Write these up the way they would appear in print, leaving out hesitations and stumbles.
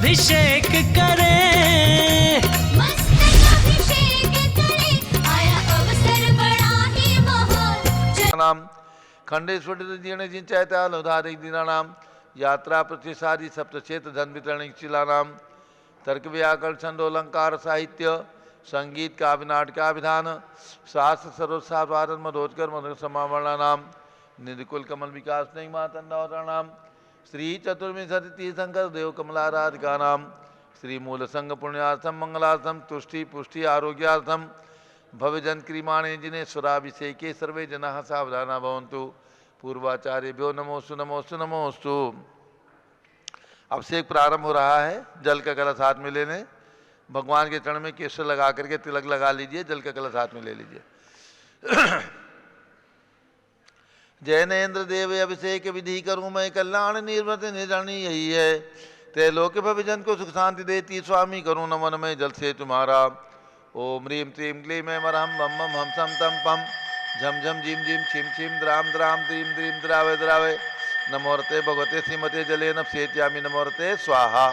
अभिषेक करें, मस्तक अभिषेक करें, आया अवसर बड़ा ही महान। नाम खंडेश्वरी जीर्ण जिंचायता अनुधारिक दीनानाम यात्रा प्रतिसारी सप्तक्षेत्र धन वितरण शिलानाम तर्क व्याकरण छंदो अलंकार साहित्य संगीत काव्य नाटकाभिधान शास्त्र सर्वसाधारण मधोत्कर मधुर समावरणा नाम निधिकुल कमल विकास नहीं मातंडावरणाम श्री चतुर्विंशति तीर्थंकर देव कमलाराधिका नाम श्री मूल संघ पुण्यार्थम मंगलार्थम तुष्टि पुष्टि आरोग्यार्थम भवजन क्रीमाणे जिनेश्वराभिषेके सर्वे जनाः सावधाना भवन्तु पूर्वाचार्यभ्यो नमोस्तु नमोस्तु नमोस्तु। अभिषेक प्रारंभ हो रहा है। जल का कलश हाथ में लेने, भगवान के चरण में केसर लगा करके तिलक लगा लीजिए, जल का कलश हाथ में ले लीजिए। जैनेन्द्र देव अभिषेक विधि करूँ मैं कल्याण निर्वृत निधनी यही है, त्रैलोक भविजन को सुख शांति देती स्वामी करूँ नमन में जल से तुम्हारा। ओम ह्रीं क्लीं क्लीं मैं मरहम बम बम हम सम तम पम झम झम झिम झिम छिम छिम द्राम द्राम द्रीम द्रीम द्रावे द्रावे नमोरते भगवते श्रीमते जले नप्सेत्यामि नमोरते स्वाहा।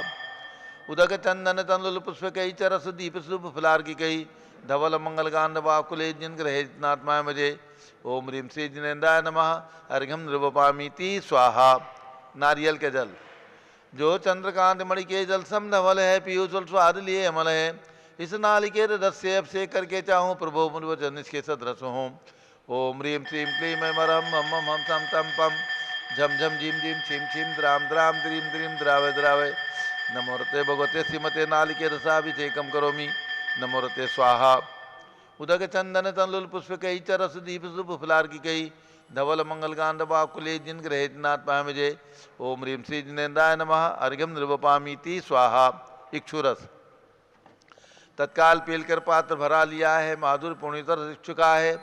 उदक चंदन तंदुल पुष्प कई चरस दीप शुभ फुलार की कई धवल मंगल गांड वाकुले जिन ग्रहे जिनात्मा मजे। ओम ह्रीं श्री जिनेन्द्राय नमः अर्घ्यम नृवपामीति स्वाहा। नारियल के जल जो चंद्रकांत मणि के जल सम धवल है, पीयूष स्वाद लिए अमल है, इस नालिकेर रस से अभिषेक करके चाहूँ प्रभु मुनिवचन इसके सदरस हों। ओम ह्रीं श्रीं क्लीं मैं मरम मम मम हम सम तम पम झम झम झिम झिम छिम छिम द्राम द्राम द्रीम द्रीम द्रावे द्रावे नमोरते भगवते श्रीमते नालिके रसाभिषेकम करोमि नमोरते स्वाहा। उदक चंदन तंदुल पुष्प कई चरस दीप शुभ फुलार की कई धवल मंगल गांड वाकुले जिन ग्रहे जिनात्मा मजे। ओम ह्रीं श्री जिनेन्द्राय नमः अर्घ्यम नृवपामीति स्वाहा। इक्षुरस तत्काल पीलकर पात्र भरा लिया है, माधुर पुण्यतर चुका है,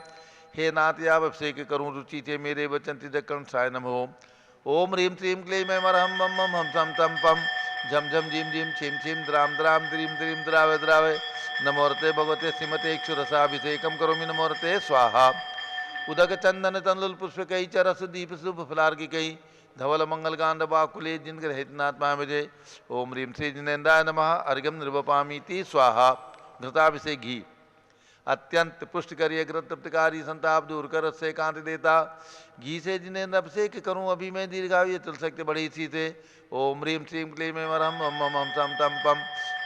हे नाथ आप अभिषेक करूँ रुचि थे मेरे वचन तिदकर्ण सायनम हो। ओम ह्रीं श्रीं क्लीं मैं मरहम मम मम हम सम तम पम झम झम झिम झिम छिम छिम द्राम द्राम द्रीम द्रीम द्रावे द्रावे नमोरते भगवते श्रीमते इक्षुरसाभिषेकम करोमि नमोरते स्वाहा। उदक चंदन तंदुल पुष्प कई चरस दीप शुभ फुलार की कई धवल मंगल गांड वाकुले जिन ग्रहितनात्मा मजे। ओम ह्रीं श्री जिनेन्द्राय नमः अर्घ्यम नृवपामीति स्वाहा। घृताभिषेक घी अत्यंत पुष्ट करिए घृत तृप्तकारी संताप दूर कर से कांति देता, घी से जिनेन्द्र अभिषेक करूं अभी मैं दीर्घायु चल सकते बड़ी सी थे। ओम ह्रीं श्रीं क्लीं मैं मरहम मम मम हम सम तम पम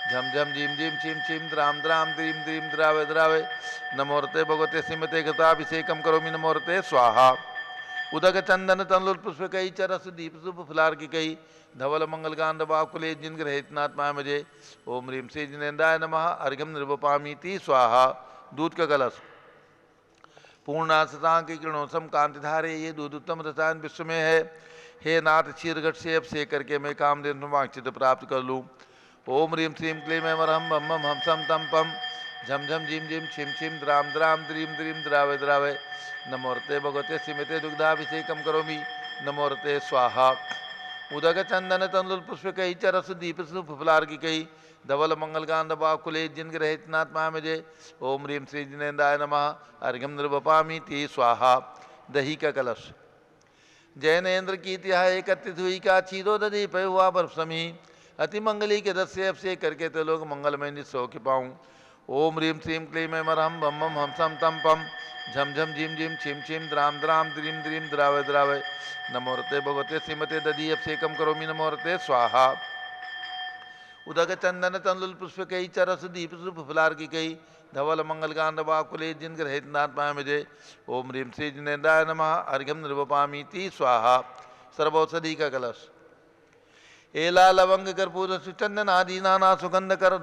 झम झम झिम झिम छिम छिम द्राम द्राम द्रीम द्रीम द्रावे द्रावे नमोरते भगवते श्रीमते घृताभिषेकम करोमि नमोरते स्वाहा। उदक चंदन तंदुल पुष्प कई चरस दीप शुभ फुलार की कई धवल मंगल गांड वाकुले जिन ग्रहितनात्मा मजे। ओम ह्रीं श्री जिनेन्द्राय नमः अर्घ्यम नृवपामीति स्वाहा। दूध का कलश पूर्णाशतांग की किरणोत्तम कांतिधारे ये दूध उत्तम रसायन विश्व में है, हे नाथ क्षीरघट से अभिषेक करके मैं कामधेनु वांछित प्राप्त कर लूँ। ओम ह्रीं श्रीं क्लीं मैं मरहम मम मम हम सम तम पम झम झम झिम झिम छिम छिम द्राम द्राम द्रीम द्रीम द्रावे द्रावे नमोरते भगवते श्रीमते दुग्धाभिषेकम करोमि नमोरते स्वाहा। उदक चंदन तंदुल पुष्प कई चरस दीप शुभ फुलार की कई धवल मंगल गांड वाकुले जिन ग्रहितनात्मा मजे। ओम ह्रीं श्री जिनेन्द्राय नमः अर्घ्यम नृवपामीति स्वाहा। दही का कलश जैनेन्द्र की तिहा एकत्रित हुई का चीरो दधी पे हुआ बर्फ समी, अति मंगली के रस से अभिषेक करके तो लोग मंगलमय निस्सो के पाऊँ। ओम ह्रीं श्रीं क्लीं मैं मरहम बम बम हम सम तम पम झम झम झिम झिम छिम छिम द्राम द्राम द्रीम द्रीम द्रावे द्रावे नमोरते भगवते श्रीमते दधी अभिषेकम करोमि नमोरते स्वाहा। उदक चंदन तंदुल पुष्प कई चरस दीप शुभ फुलार की कई धवल मंगल गांड वाकुले जिन ग्रहितनात्मा मजे। ओम ह्रीं श्री जिनेन्द्राय नमः अर्घ्यम नृवपामीति स्वाहा। सर्वौषधि का कलश एला लवंग कर्पूर सुचंदन आदि नाना सुगंध कर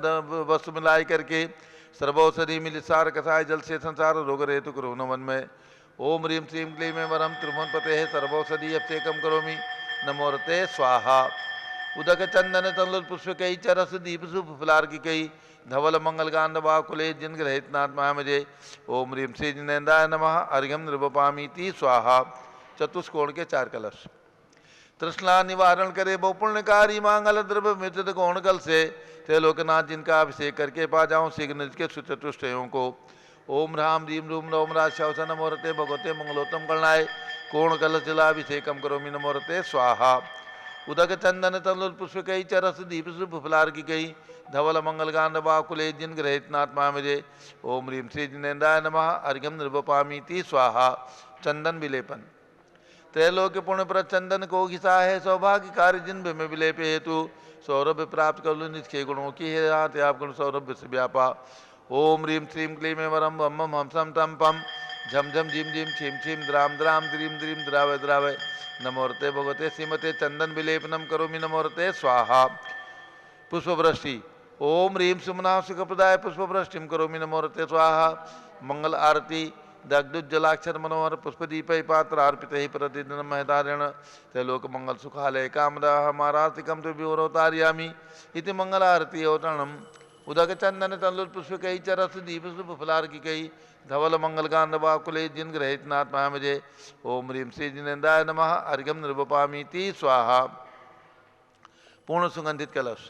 वस्तु मिलाई करके सर्वौषधि मिल सार कसाय जल से संसार रोग रेतु करो नमन में। ओम ह्रीं श्रीं क्लीं मैं वरम त्रिभुवन पते सर्वौषधि अभिषेकम करोमि नमोरते स्वाहा। उदक चंदन तंदुल पुष्प कई चरस दीप शुभ फुलार की कई धवल मंगल गांड वाकुले जिन ग्रहितनात्मा मजे। ओम ह्रीं श्री जिनेन्द्राय नमः अर्घ्यम नृवपामीति स्वाहा। चतुष्कोण के चार कलश तृष्णा निवारण करे बहु पुण्यकारी मांगल द्रव्य मृत कोण कल से ते लोकनाथ जिनका अभिषेक करके पा जाऊँ शीघ्र निज के सुचतुष्टयों को। ओम ह्राम ह्रीं रूम रोम राजशवस नमोरते भगवते मंगलोत्तम गणनाय कोण कलश जलाभिषेकम करोमि नमोरते स्वाहा। उदक चंदन तनुल पुष्प कई चरस दीप शुभ फुलार की कई धवल मंगल गांध बाकुले जिन ग्रहित नात्मा मुझे ओम ह्रीम श्री जिनेन्द्राय नमः अर्घ्यम नृपपामीति स्वाहा। चंदन विलेपन। त्रैलोक्य पुण्य पर चंदन को घिसा है सौभाग्य कार्य जिन में विलेप हेतु सौरभ्य प्राप्त कर लो निष्खे गुणों की है हाथ आप गुण सौरभ्य से व्यापा। ओम ह्रीम श्रीम क्लीम वरम वम हम सम तम पम झम झम झिम झिम छिम छिम द्राम द्राम द्रीम द्रीम द्रावय द्रावय नमोरते भगवते श्रीमते चंदन विलेपनम करोमि नमोरते स्वाहा। पुष्पवृष्टि। ओम ह्रीम सुमना सुखप्रदाय पुष्पवृष्टिम करोमि नमोरते स्वाहा। मंगल आरती। दग्धुज्जलाक्षर मनोहर पुष्पदीप पात्र अर्पित ही प्रतिदिन महदारण त्रैलोक मंगल सुखालय कामदा हमारातिकम तो विवरोतार्यामी इति मंगल आरती अवतरणम। उदक चंदन तल्लुल पुष्प कई चरस दीप शुभ फलार की कई धवल मंगल गांध बाकुले जिन ग्रहित नाथ मुझे ओम ह्रीम श्री जिनेन्द्राय नमः अर्घ्यम नृपपामीति स्वाहा। पूर्ण सुगंधित कलश।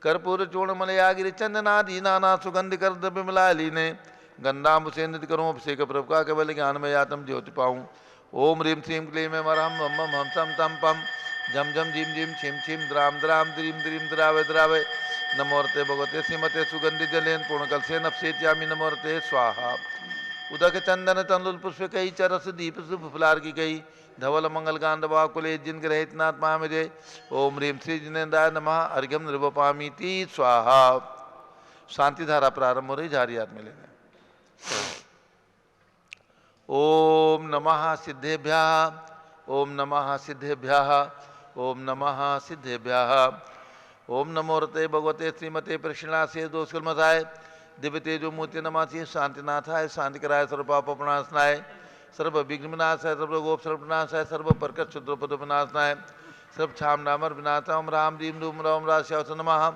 कर्पूर चूर्ण मलयागिरि चंदनादि नाना सुगंध कर द्रव्य मिलाली ने गंधाम्ब से नृत्य करूँ अभिषेक प्रभु का केवल ज्ञान में यातम ज्योति पाऊँ। ओम ह्रीम श्रीम क्लीम वरहम वम हम सम तम पम झम झम झिम झिम छिम छिम द्राम द्राम द्रीम द्रीम द्रावय द्रावय नमोरते भगवते श्रीमते सुगंधि जलेन पूर्णकल से नपसेत्यामी नमोरते स्वाहा। उदक चंदन तंदुल पुष्प कई चरस दीप शुभ फुलार की कई धवल मंगल गांध बाकुले जिन ग्रहित नाथ मुझे ओम ह्रीम श्री जिनेन्द्राय नमः अर्घ्यम नृपपामीति स्वाहा। शांति धारा प्रारंभ हो रही, झारी हाथ में लेने। ओम नमः सिद्धेभ्यः ओम नमः सिद्धेभ्यः ओम नमः सिद्धेभ्यः। ओम नमोरते भगवते श्रीमते प्रक्षिणासे दोषकर्मसाय दिव्य तेजो मूर्ति नमासी शांतिनाथाय शांति कराय सर्व पाप प्रणाशनाय सर्व विघ्न विनाशाय सर्व गोप सर्व विनाशाय सर्व परकट क्षुद्रपद विनाशनाय सर्व छाम नामर विनाशाय ओम राम रीम रूम राम राश्यास नमः।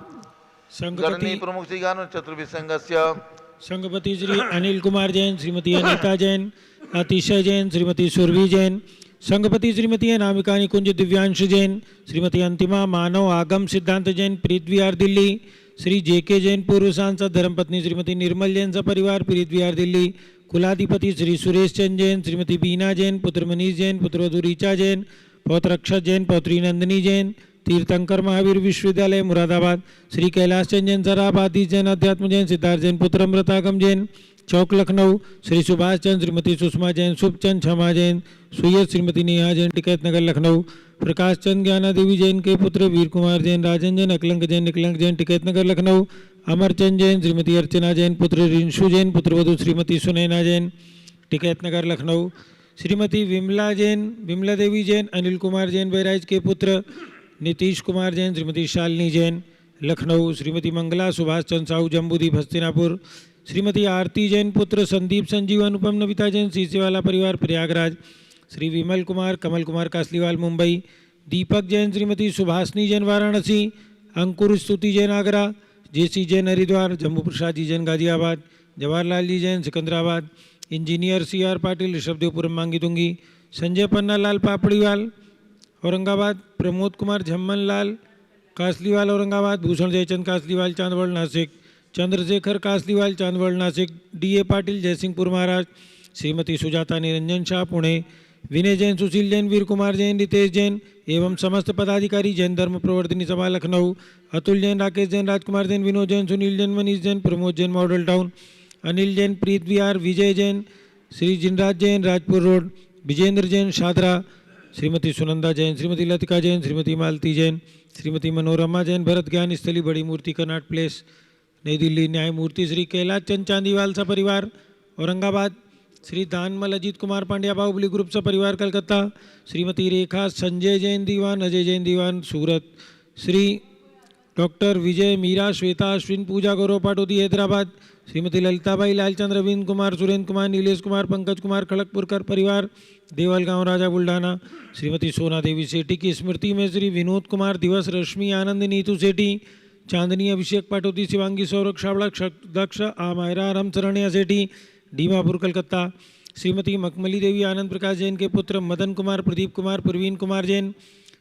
गणनी प्रमुख श्री गान चतुर्विसंगस्य संघपति श्री अनिल कुमार जैन, श्रीमती अनीता जैन, अतिशय जैन, श्रीमती सुरभि जैन, संघपति श्रीमती अनामिका निकुंज दिव्यांश जैन, श्रीमती अंतिमा मानव आगम सिद्धांत जैन, प्रीत विहार दिल्ली, श्री जेके जैन पूर्व सांसद, धर्मपत्नी श्रीमती निर्मल जैन सपरिवार प्रीत विहार दिल्ली, कुलाधिपति श्री सुरेश चंद जैन, श्रीमती बीना जैन, पुत्र मनीष जैन, पुत्रवधू ऋचा जैन, पौत्र अक्षत जैन, पौत्री नंदिनी जैन, तीर्थंकर महावीर विश्वविद्यालय मुरादाबाद, श्री कैलाश चंद जैन सराफ, आदिश जैन अध्यात्म जैन, सिद्धार्थ जैन पुत्र अमृतागम जैन चौक लखनऊ, श्री सुभाष चंद, श्रीमती सुषमा जैन, शुभचंद क्षमा जैन, सुयत श्रीमती नेहा जैन टिकैत नगर लखनऊ, प्रकाश चंद ज्ञाना देवी जैन के पुत्र वीर कुमार जैन, राजन जैन, अकलंक जैन, निकलंक जैन टिकैत नगर लखनऊ, अमरचंद जैन, श्रीमती अर्चना जैन, पुत्र रिंशु जैन, पुत्रवधू श्रीमती सुनैना जैन टिकैत नगर लखनऊ, श्रीमती विमला जैन, विमला देवी जैन, अनिल कुमार जैन बहराइच के पुत्र नीतीश कुमार जैन, श्रीमती शालिनी जैन लखनऊ, श्रीमती मंगला सुभाष चंद साहू जम्बूदीप हस्तिनापुर, श्रीमती आरती जैन पुत्र संदीप संजीव अनुपम नविता जैन सीसेवाला परिवार प्रयागराज, श्री विमल कुमार कमल कुमार कासलीवाल मुंबई, दीपक जैन, श्रीमती सुभाषनी जैन वाराणसी, अंकुर स्तुति जैन आगरा, जेसी जैन हरिद्वार, जम्मू प्रसाद जी जैन गाजियाबाद, जवाहरलाल जी जैन सिकंदराबाद, इंजीनियर CR पाटिल ऋषभदेवपुरम मांगीतुंगी, संजय पन्ना लाल पापड़ीवाल औरंगाबाद, प्रमोद कुमार झम्मन लाल कासलीवाल औरंगाबाद, भूषण जयचंद कासलीवाल चांदवड़ नासिक, चंद्रशेखर कासलीवाल चांदवड़ नासिक, DA पाटिल जयसिंहपुर महाराष्ट्र, श्रीमती सुजाता निरंजन शाह पुणे, विनय जैन, सुशील जैन, वीर कुमार जैन, रितेश जैन एवं समस्त पदाधिकारी जैन धर्म प्रवर्तनी सभा लखनऊ, अतुल जैन, राकेश जैन, राजकुमार जैन, विनोद जैन, सुनील जैन, मनीष जैन, प्रमोद जैन मॉडल टाउन, अनिल जैन, प्रीत विहार, विजय जैन, श्री जिनराज जैन राजपुर रोड, विजेंद्र जैन शादरा, श्रीमती सुनंदा जैन, श्रीमती लतिका जैन, श्रीमती मालती जैन, श्रीमती मनोरमा जैन, भरत ज्ञान स्थली बड़ी मूर्ति कर्नाट प्लेस नई दिल्ली, न्यायमूर्ति श्री कैलाश चंद चांदीवाल सा परिवार औरंगाबाद, श्री दानमल अजीत कुमार पांड्या बाहुबली ग्रुप सा परिवार कलकत्ता, श्रीमती रेखा संजय जैन दीवान, अजय जैन दीवान सूरत, श्री डॉक्टर विजय मीरा श्वेता अश्विन पूजा गौरव पाटोदी हैदराबाद, श्रीमती ललिताबाई लालचंद रविंद्र कुमार सुरेंद्र कुमार नीलेश कुमार पंकज कुमार खड़गपुरकर परिवार देवलगांव राजा बुल्ढाना, श्रीमती सोना देवी सेठी की स्मृति में श्री विनोद कुमार दिवस, रश्मि आनंद नीतू सेठी, चांदनी अभिषेक पाटोदी, शिवांगी सौरभ शावड़ा दक्ष आमायरा रामचरणिया सेठी डीमापुर कलकत्ता, श्रीमती मखमली देवी आनंद प्रकाश जैन के पुत्र मदन कुमार, प्रदीप कुमार, प्रवीण कुमार जैन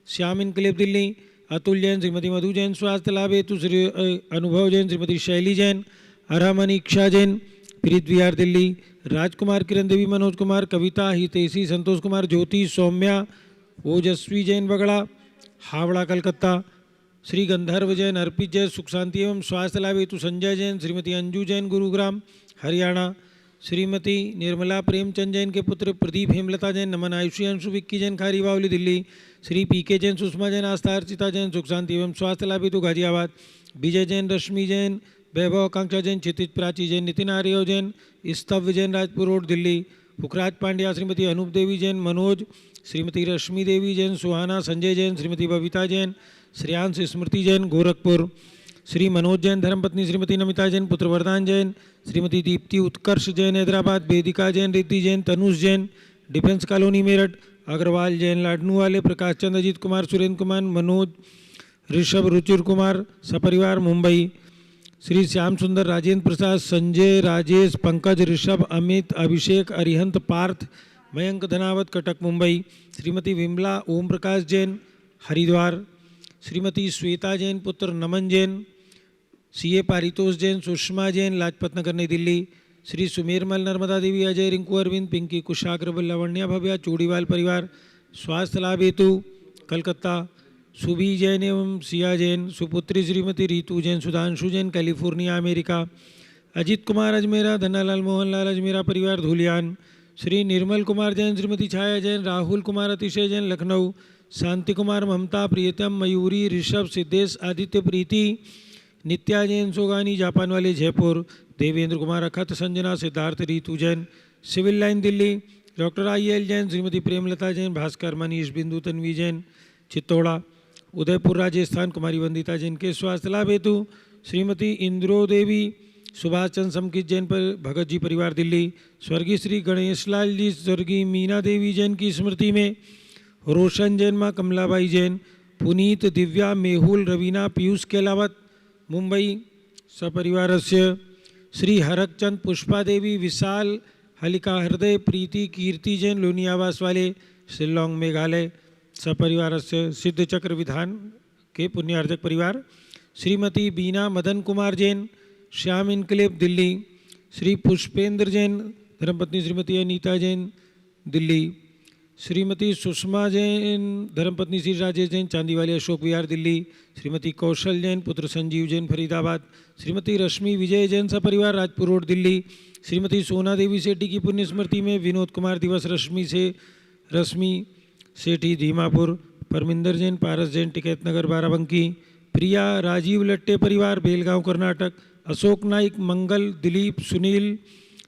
श्याम इनकलेब दिल्ली, अतुल जैन, श्रीमती मधु जैन स्वास्थ्य लाभ हेतु, श्री अनुभव जैन, श्रीमती शैली जैन, अरहमन इक्षा जैन प्रीत विहार दिल्ली, राजकुमार किरण देवी, मनोज कुमार, कविता हितेशी, संतोष कुमार, ज्योति, सौम्या, ओजस्वी जैन बगड़ा, हावड़ा कलकत्ता। श्री गंधर्व जैन, अर्पित जैन, सुख शांति एवं स्वास्थ्य लाभ हेतु संजय जैन, श्रीमती अंजू जैन, गुरुग्राम हरियाणा। श्रीमती निर्मला प्रेमचंद जैन के पुत्र प्रदीप हेमलता जैन, नमन आयुषी अंशु विक्की जैन, खारी बावली दिल्ली। श्री पीके जैन, सुषमा जैन, आस्था अर्चिता जैन, सुख शांति एवं स्वास्थ्य लाभ हेतु गाजियाबाद। विजय जैन, रश्मि जैन, वैभव आकांक्षा जैन, क्षितिज प्राची जैन, नितिन आर्य जैन, स्तव्य जैन, राजपुर रोड दिल्ली। पुखराज पांड्या, श्रीमती अनूप देवी जैन, मनोज, श्रीमती रश्मि देवी जैन, सुहाना, संजय जैन, श्रीमती बबीता जैन, श्रेयांश स्मृति जैन, गोरखपुर। श्री मनोज जैन, धर्मपत्नी श्रीमती नमिता जैन, पुत्र वरदान जैन, श्रीमती दीप्ति उत्कर्ष जैन, हैदराबाद। वेदिका जैन, रिद्धि जैन, तनुष जैन, डिफेंस कॉलोनी मेरठ। अग्रवाल जैन, लाडनू वाले, प्रकाश चंद, अजीत कुमार, सुरेंद्र कुमार, मनोज, ऋषभ, रुचिर कुमार, सपरिवार मुंबई। श्री श्याम सुंदर, राजेंद्र प्रसाद, संजय, राजेश, पंकज, ऋषभ, अमित, अभिषेक, अरिहंत, पार्थ, मयंक धनावत, कटक मुंबई। श्रीमती विमला ओम प्रकाश जैन, हरिद्वार। श्रीमती श्वेता जैन, पुत्र नमन जैन, सीए पारितोष जैन, सुषमा जैन, लाजपत नगर नई दिल्ली। श्री सुमेरमल, नर्मदा देवी, अजय, रिंकू अरविंद, पिंकी कुशाग्र, लावण्या भव्या, चूड़ीवाल परिवार, स्वास्थ्य लाभ हेतु कलकत्ता। सुभी जैन एवं सिया जैन, सुपुत्री श्रीमती रीतू जैन, सुधांशु जैन, कैलिफोर्निया अमेरिका। अजीत कुमार अजमेरा, धनालाल मोहनलाल अजमेरा परिवार, धुलियान। श्री निर्मल कुमार जैन, श्रीमती छाया जैन, राहुल कुमार, अतिशय जैन, लखनऊ। शांति कुमार, ममता, प्रियतम, मयूरी, ऋषभ, सिद्धेश, आदित्य, प्रीति, नित्या जैन, सोगानी, जापान वाले, Jaipur. Devendra Kumar, Akhat, Sanjana, Siddharth, Ritu Jain, Civil Line Delhi. Doctor IL Jain, Shrimati Premlata Jain, Bhaskar, Manish, Bindu, Tanvi Jain, Chittaura. Udaipur Rajasthan, कुमारी वंदिता जैन के स्वास्थ्य लाभ हेतु श्रीमती इंद्रो देवी, सुभाष चंद्र समकित जैन पर भगत जी परिवार दिल्ली। स्वर्गीय श्री गणेशलाल जी, स्वर्गीय मीना देवी जैन की स्मृति में रोशन जैन, माँ कमलाबाई जैन, पुनीत, दिव्या, मेहुल, रवीना, पीयूष केलावत मुंबई सपरिवारस्य। श्री हरकचंद, पुष्पा देवी, विशाल, हलिका हृदय, प्रीति, कीर्ति जैन, लोनियावास वाले, शिलोंग मेघालय सपरिवारस्य। सिद्ध चक्र विधान के पुण्यार्जक परिवार। श्रीमती बीना मदन कुमार जैन, श्याम इनकलेब दिल्ली। श्री पुष्पेंद्र जैन, धर्मपत्नी श्रीमती अनीता जैन दिल्ली। श्रीमती सुषमा जैन, धर्मपत्नी श्री राजेश जैन, चांदीवाली अशोक विहार दिल्ली। श्रीमती कौशल जैन, पुत्र संजीव जैन, फरीदाबाद। श्रीमती रश्मि विजय जैन, सपरिवार, राजपुर रोड दिल्ली। श्रीमती सोना देवी सेठी की पुण्य स्मृति में विनोद कुमार दिवस, रश्मि सेठी, धीमापुर। परमिंदर जैन, पारस जैन, टिकैत नगर, बाराबंकी। प्रिया, राजीव लट्टे परिवार, बेलगांव कर्नाटक। अशोक नाइक, मंगल, दिलीप, सुनील,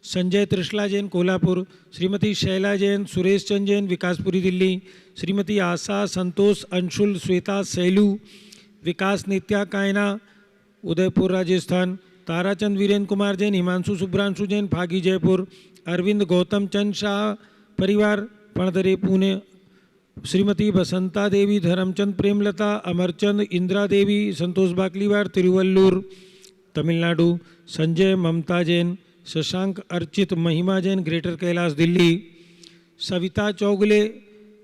संजय त्रिशला जैन, कोल्हापुर। श्रीमती शैला जैन, सुरेश चंद जैन, विकासपुरी दिल्ली। श्रीमती आशा, संतोष, अंशुल, श्वेता, सैलू, विकास, नित्या, कायना, उदयपुर राजस्थान। ताराचंद, वीरेंद्र कुमार जैन, हिमांशु, शुभ्रांशु जैन, फागी, जयपुर। अरविंद गौतम चंद शाह परिवार, पणदरे, पुणे। श्रीमती बसंता देवी, धर्मचंद, प्रेमलता, अमरचंद, इंदिरा देवी, संतोष बाकलीवार, तिरुवल्लूर तमिलनाडु। संजय, ममता जैन, शशांक, अर्चित, महिमा जैन, ग्रेटर कैलाश दिल्ली। सविता चौगले,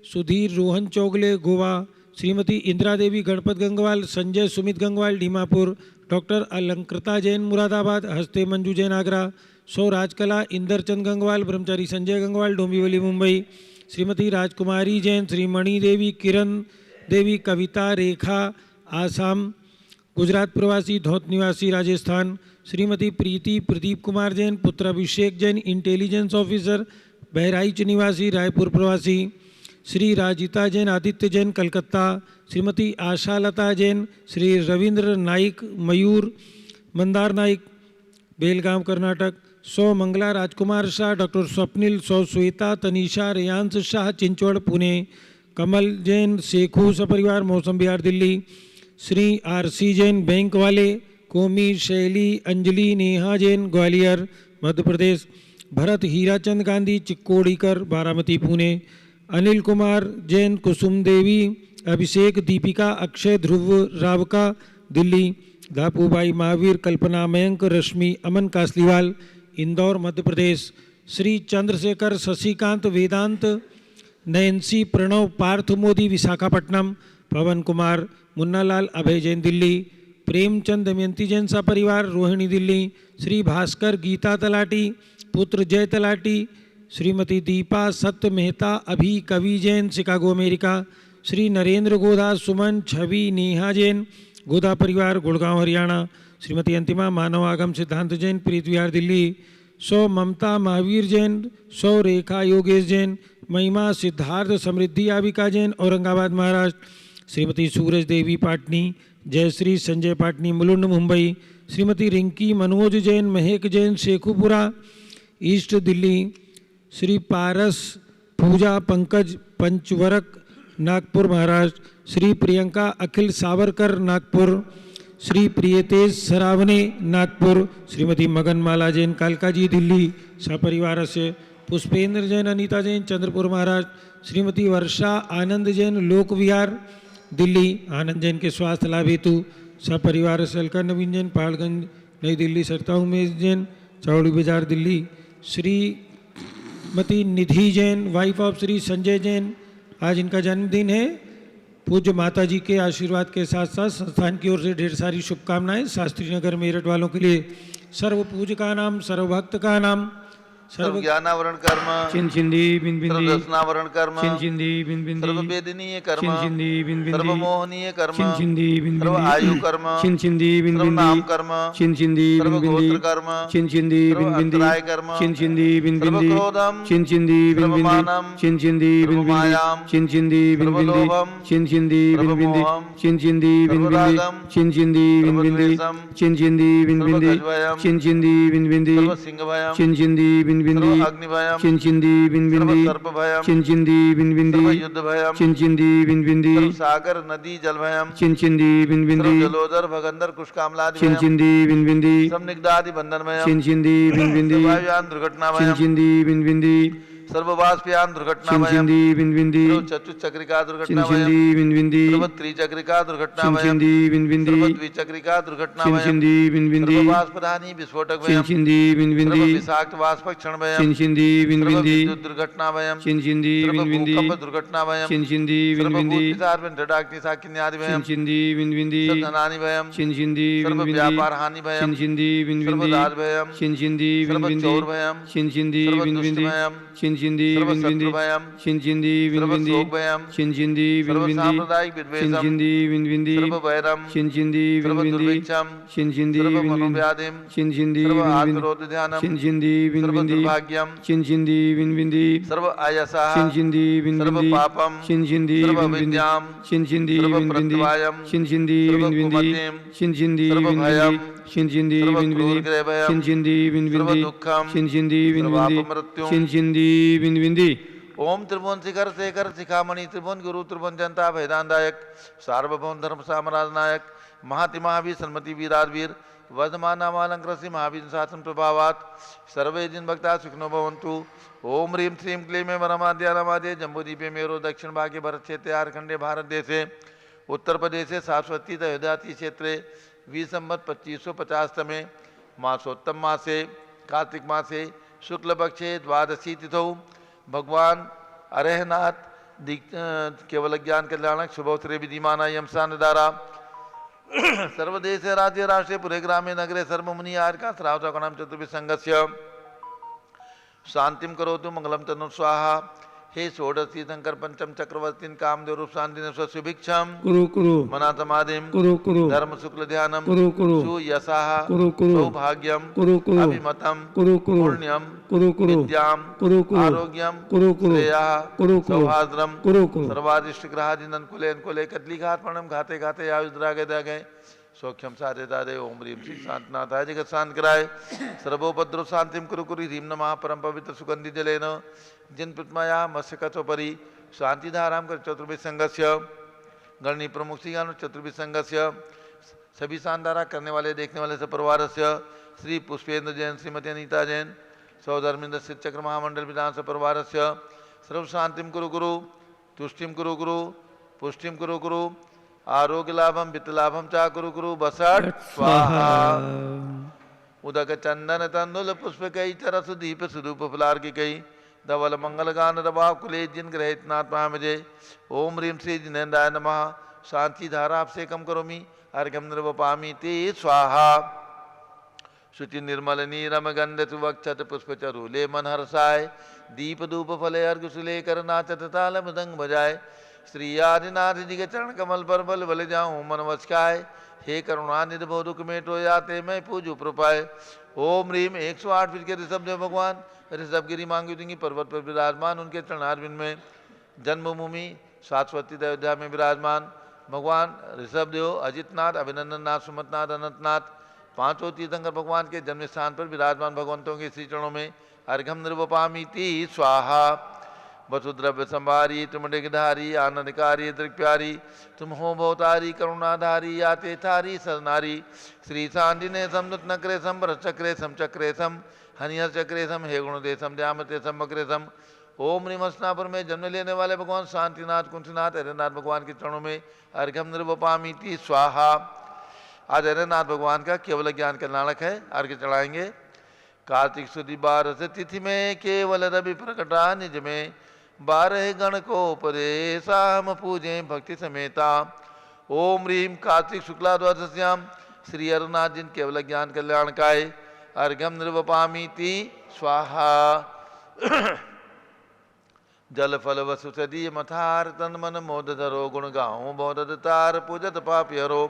सुधीर, रोहन चौगले, गोवा। श्रीमती इंदिरा देवी, गणपत गंगवाल, संजय, सुमित गंगवाल, दीमापुर। डॉक्टर अलंकृता जैन, मुरादाबाद। हस्ते, मंजू जैन, आगरा। सौ राजकला, इंदरचंद गंगवाल, ब्रह्मचारी संजय गंगवाल, डोंबिवली मुंबई। श्रीमती राजकुमारी जैन, श्रीमणि देवी, किरण देवी, कविता, रेखा, आसाम गुजरात प्रवासी, धौत निवासी, राजस्थान। श्रीमती प्रीति प्रदीप कुमार जैन, पुत्र अभिषेक जैन, इंटेलिजेंस ऑफिसर, बहराइच निवासी, रायपुर प्रवासी। श्री राजिता जैन, आदित्य जैन, कलकत्ता। श्रीमती आशा लता जैन, श्री रविंद्र नाइक, मयूर, मंदार नाइक, बेलगांव कर्नाटक। सौ मंगला राजकुमार शाह, डॉक्टर स्वप्निल, सौ श्वेता, तनीषा, रेयांश शाह, चिंचवड़, पुणे। कमल जैन, शेखू सपरिवार, मौसम विहार दिल्ली। श्री RC जैन, बैंक वाले, कोमी, शैली, अंजलि, नेहा जैन, ग्वालियर मध्य प्रदेश। भरत हीराचंद गांधी, चिक्कोड़ीकर, बारामती, पुणे। अनिल कुमार जैन, कुसुम देवी, अभिषेक, दीपिका, अक्षय, ध्रुव, रावका, दिल्ली। धापूबाई, महावीर, कल्पना, मयंक, रश्मि, अमन कासलीवाल, इंदौर मध्य प्रदेश। श्री चंद्रशेखर, शशिकांत, वेदांत, नैन्सी, प्रणव, पार्थ मोदी, विशाखापट्टनम। पवन कुमार, मुन्नालाल, अभय जैन, दिल्ली। प्रेमचंद, दमयंती जैन सा परिवार, रोहिणी, दिल्ली। श्री भास्कर, गीता तलाटी, पुत्र जय तलाटी। श्रीमती दीपा, सत्य मेहता, अभी, कवि जैन, शिकागो, अमेरिका। श्री नरेंद्र गोधा सुमन छवि नेहा जैन गोधा परिवार गुड़गांव हरियाणा। श्रीमती अंतिमा मानव आगम सिद्धांत जैन प्रीत विहार दिल्ली। सौ ममता महावीर जैन। सौ रेखा योगेश जैन। महिमा सिद्धार्थ समृद्धि आविका जैन औरंगाबाद महाराष्ट्र। श्रीमती सूरज देवी पाटनी। जयश्री संजय पाटनी मुलुंड मुंबई। श्रीमती रिंकी मनोज जैन महक जैन शेखुपुरा ईस्ट दिल्ली। श्री पारस पूजा पंकज पंचवरक नागपुर महाराष्ट्र। श्री प्रियंका अखिल सावरकर नागपुर। श्री प्रियतेज सरावने नागपुर। श्रीमती मगनमाला जैन कालकाजी दिल्ली सपरिवारस्य। पुष्पेंद्र जैन अनीता जैन चंद्रपुर महाराष्ट्र। श्रीमती वर्षा आनंद जैन लोकविहार दिल्ली आनंद जैन के स्वास्थ्य लाभ हेतु सपरिवार से। अलका नवीन जैन पहाड़गंज नई दिल्ली। सरता उमेश जैन चौड़ी बाजार दिल्ली। श्रीमती निधि जैन वाइफ ऑफ श्री संजय जैन आज इनका जन्मदिन है। पूज्य माता जी के आशीर्वाद के साथ साथ संस्थान की ओर से ढेर सारी शुभकामनाएं। शास्त्री नगर मेरठ वालों के लिए सर्व पूज्य का नाम सर्वभक्त का नाम सर्व ज्ञानावरण कर्म चिन चिंदी बिन बिंदी सर्व दर्शनावरण कर्म चिन चिंदी बिन बिंदी सर्व वेदनीय कर्म चिन चिंदी बिन बिंदी सर्व मोहनीय कर्म चिन चिंदी बिन सर्व बिंदी आयु कर्म चिन चिंदी बिन सर्व बिंदी नाम कर्म चिन चिंदी सर्व बिन बिंदी गोत्र कर्म चिन चिंदी सर्व बिन बिंदी अंतराय कर्म चिन चिंदी बिन सर्व बिंदी क्रोधम चिन चिंदी बिन सर्व बिंदी मानम चिन चिंदी बिन सर्व बिंदी मायाम चिन चिंदी बिन सर्व बिंदी लोभम चिन चिंदी बिन सर्व बिंदी मोहम चिन चिंदी बिन सर्व बिंदी रागम चिन चिंदी बिन सर्व बिंदी द्वेषम चिन चिंदी बिन सर्व बिंदी गजवयम चिन चिंदी बिन बिंदी सर्व सिंहभयम चिन चिंदी बिन बिंदी सर्व अग्निभयम चिन चिंदी बिन सर्व बिंदी सर्पभयम चिन चिंदी बिन बिंदी सर्व युद्धभयम चिन चिंदी बिन बिंदी सर्व सागर नदी जलभयम चिन चिंदी बिन सर्व बिंदी जलोदर भगंदर कुशकामलादि चिन भयम चिंदी बिन बिंदी सब निगदादि बंधनमयम चिन चिंदी बिन बिंदी सर्व वायुयान चिन दुर्घटनामयम चिंदी बिन बिंदी सर्व वाष्पयान चिन दुर्घटनामयम चिंदी बिन बिंदी सर्व चतुश्चक्रिका चिन दुर्घटनामयम चिंदी बिन बिंदी सर्व त्रिचक्रिका चिन दुर्घटनामयम चिंदी बिन बिंदी सर्व द्विचक्रिका चिन दुर्घटनामयम चिंदी बिन बिंदी सर्व वाष्पदानी विस्फोटक चिन वयम चिंदी बिन सर्व बिंदी विषाक्त वाष्प क्षणमयम चिन चिंदी बिन सर्व बिंदी विद्युत दुर्घटनामयम चिन चिंदी सर्व बिन बिंदी भूकंप दुर्घटनामयम चिन चिंदी बिन सर्व बिंदी भूतिसार्वन जडाग्नि साकिन्यादि चिन भयम चिंदी बिन बिंदी सर्व धनानि भयम चिन चिंदी बिन सर्व बिंदी व्यापार हानि चिन भयम चिंदी बिन सर्व बिंदी दास भयम चिन चिंदी बिन सर्व बिंदी चोर भयम चिन चिंदी सर्व बिन दुष्ट बिंदी भयम चिन चिंदी सर्व बिन बिंदी शत्रु भयम चिन चिंदी बिन सर्व बिंदी शोक भयम चिन चिंदी बिन सर्व बिंदी सांप्रदायिक चिन विद्वेषम चिंदी बिन बिंदी सर्व वैरम चिन चिंदी बिन सर्व बिंदी दुर्भिक्षम चिन चिंदी सर्व बिन बिंदी मनोव्याधिम चिन चिंदी सर्व बिन बिंदी आत्मरोध ध्यानम चिन चिंदी बिन सर्व बिंदी दुर्भाग्यम चिन चिंदी बिन बिंदी सर्व आयसः चिन चिंदी बिन सर्व बिंदी पापम चिन चिंदी सर्व बिन बिंदी विद्याम चिन चिंदी सर्व बिन बिंदी प्रत्यवायम चिन चिंदी सर्व बिन बिंदी कुमतिम चिन चिंदी सर्व बिन भयम बिंदी चिन चिंदी सर्व बिन बिंदी क्रूरग्रहभयम चिन चिंदी बिन सर्व बिंदी दुःखम चिन चिंदी बिन सर्व बिंदी अपमृत्युम चिन चिंदी बिन बिंदी ओम त्रिभुवन शिखर शेखर शिखामणि त्रिभुवन गुरु त्रिभुवन जनता भैदानदायक सार्वभौम धर्म साम्राज्य नायक महाति महावीर सन्मति वीराधवीर वर्धमान नामालंकृति महावीर शासन प्रभावात सर्वे जिन भक्ता सुखनो भवन्तु। ओम ह्रीं श्रीं क्लीं मे वरमाद्या नमादे जम्बूदीपे मेरो दक्षिण भागे भरत क्षेत्रे झारखंडे भारत देशे उत्तर प्रदेशे सरस्वती अयोध्याति क्षेत्रे विसंवत 2550 तमे मासोत्तम मासे कार्तिक मासे शुक्ल पक्षे द्वादशी तिथौ भगवान अरहनाथ केवल ज्ञान कल्याणक शुभोत्तरे विधिमाना यमसा निदारा सर्वदेशे राज्य राष्ट्रे पुरे ग्रामे नगरे सर्वमुनि आर्का श्रावकणाम चतुर्भि संगस्य शांतिम करोतु मंगलम तनु स्वाहा। हे षोडशी शंकर पंचम चक्रवर्तीन कामदेव रूप शांति सुभिक्षम कुरु कुरु मना समाधिम कुरु कुरु धर्म शुक्ल ध्यानम कुरु कुरु सुयशाः कुरु कुरु सौभाग्यम कुरु कुरु अभिमतम कुरु कुरु पुण्यम कुरु कुरु विद्याम कुरु कुरु आरोग्यम कुरु कुरु श्रेयः कुरु कुरु सौहार्द्रम कुरु कुरु सर्वादिष्ट ग्रहादिनन कुले कुले कदली घातपणम घाते घाते आयुद्रागे दागे सौख्यम साधे दादे ओम ह्रीं श्री शांतनाथाय जगत शांत कराय सर्वोपद्रव शांतिम कुरु कुरु ह्रीं नमः परम पवित्र सुगंधि जलेन जिन प्रतिमाया मत्स्यकचोपरि शांतिधाराम कर चतुर्भि संघस्य गणनी प्रमुख श्री चतुर्भि संघस्य सभी शानदारा करने वाले देखने वाले सब परिवार से श्री पुष्पेंद्र जैन श्रीमती अनीता जैन सौधर्मेंद्र सिद्ध चक्र महामंडल विधान सब परिवार से सर्व शांतिम कुरु गुरु तुष्टिम कुरु गुरु पुष्टिम कुरु गुरु आरोग्य लाभम वित्त लाभम चा कुरु गुरु बसट स्वाहा। उदक चंदन तंदुल पुष्प कई चरस दीप सुधूप फुलार की कई धवल मंगल गान रवा कुले जिन ग्रहित नाथ महामजे ओम ह्रीं श्री जिनेन्द्राय नमः शांति धारा आपसे कम करोमि अर्घ्यम निर्वपामि ते स्वाहा। शुचि निर्मल नीरम गंध सुवक्षत पुष्प चरूले मन हर्षाय दीप धूप फले अर्घ सुले कर नाचत ताल मृदंग बजाय श्री आदिनाथ जी के चरण कमल पर बल बल जाऊं मन वचकाय। हे करुणा निधि बहु दुख मेटो जाते मैं पूजू प्रपाय। ओम ह्रीम 108 फीट के ऋषभ देव भगवान ऋषभगिरी मांगी दुंगी पर्वत पर विराजमान, उनके चरणारविंद में जन्मभूमि शाश्वती अयोध्या में विराजमान भगवान ऋषभदेव अजितनाथ अभिनंदननाथ सुमतनाथ अनंतनाथ पांचों तीर्थंकर भगवान के जन्म स्थान पर विराजमान भगवंतों के श्री चरणों में अर्घम निर्वपामीति स्वाहा। वसुद्रव्य संभारी तुम डिगधारी आनंदकारी दृक्प्यारी, तुम हो भवतारी करुणाधारी आते थारी सरनारी। श्री सांडिने सम नक्रे सम चक्रे सम चक्रे सम हनिहर चक्रे सम हे गुणदेशम द्यामते सम बक्रे सम। ओम हस्तिनापुर में जन्म लेने वाले भगवान शांतिनाथ कुंठनाथ हरिनाथ भगवान के चरणों में अर्घम निर्वपामीति स्वाहा। आज हरिनाथ भगवान का केवल ज्ञान कल्याणक है, अर्घ्य चढ़ाएंगे। कार्तिक सुदी 12 तिथि में केवल रवि प्रकटा निज में, 12 गण को उपदेशा हम पूजे भक्ति समेता। ओम ह्रीम कार्तिक शुक्ला द्वादश्याम श्री हरनाथ जिन केवल ज्ञान कल्याणकाय अर्घम निर्वपामीति स्वाहा। जल फल वसु सदी मथार तन मन मोद धरो, गुण गाऊं बोध तार पूजत पापी हरो।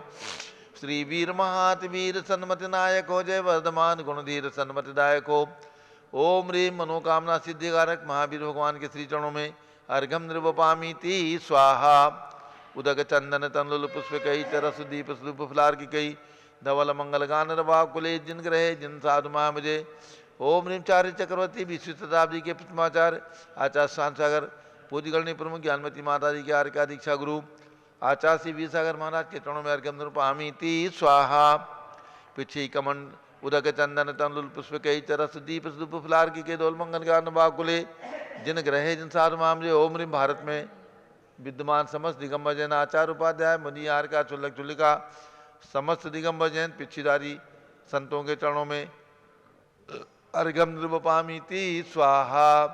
श्री वीर महात वीर सन्मति नायक हो, जय वर्धमान गुणधीर सन्मति दायक हो। ओम ह्रीम मनोकामना सिद्धिकारक महावीर भगवान के श्री चरणों में अर्घम निर्वपामीति स्वाहा। उदक चंदन तनलुल पुष्प कई तरस दीप स्वरूप फुलार की कई, धवल मंगल गान रवा कुले जिन ग्रहे जिन साधु महामुझे। ओम ह्रीम चार्य चक्रवर्ती 20वीं शताब्दी के प्रथमाचार्य आचार्य शांत सागर पूज्यगणनी प्रमुख ज्ञानमती माता जी के आर्य का दीक्षा गुरु आचार्य श्री वीर सागर महाराज के चरणों में अर्घम निर्वपामीति स्वाहा। पिछी कमंड उदक चंदन तनलुल पुष्प कई तरस दीप स्वरूप फुलार की के दोल मंगल गान बाकुले जिन ग्रहे जिन साधु मामले। ओम ह्रीम भारत में विद्यमान समस्त दिगंबर जैन आचार्य उपाध्याय मुनि आर का चुल्लक चुल्लिका समस्त दिगंबर जैन पिछीदारी संतों के चरणों में अर्घम निर्वपामीति स्वाहा।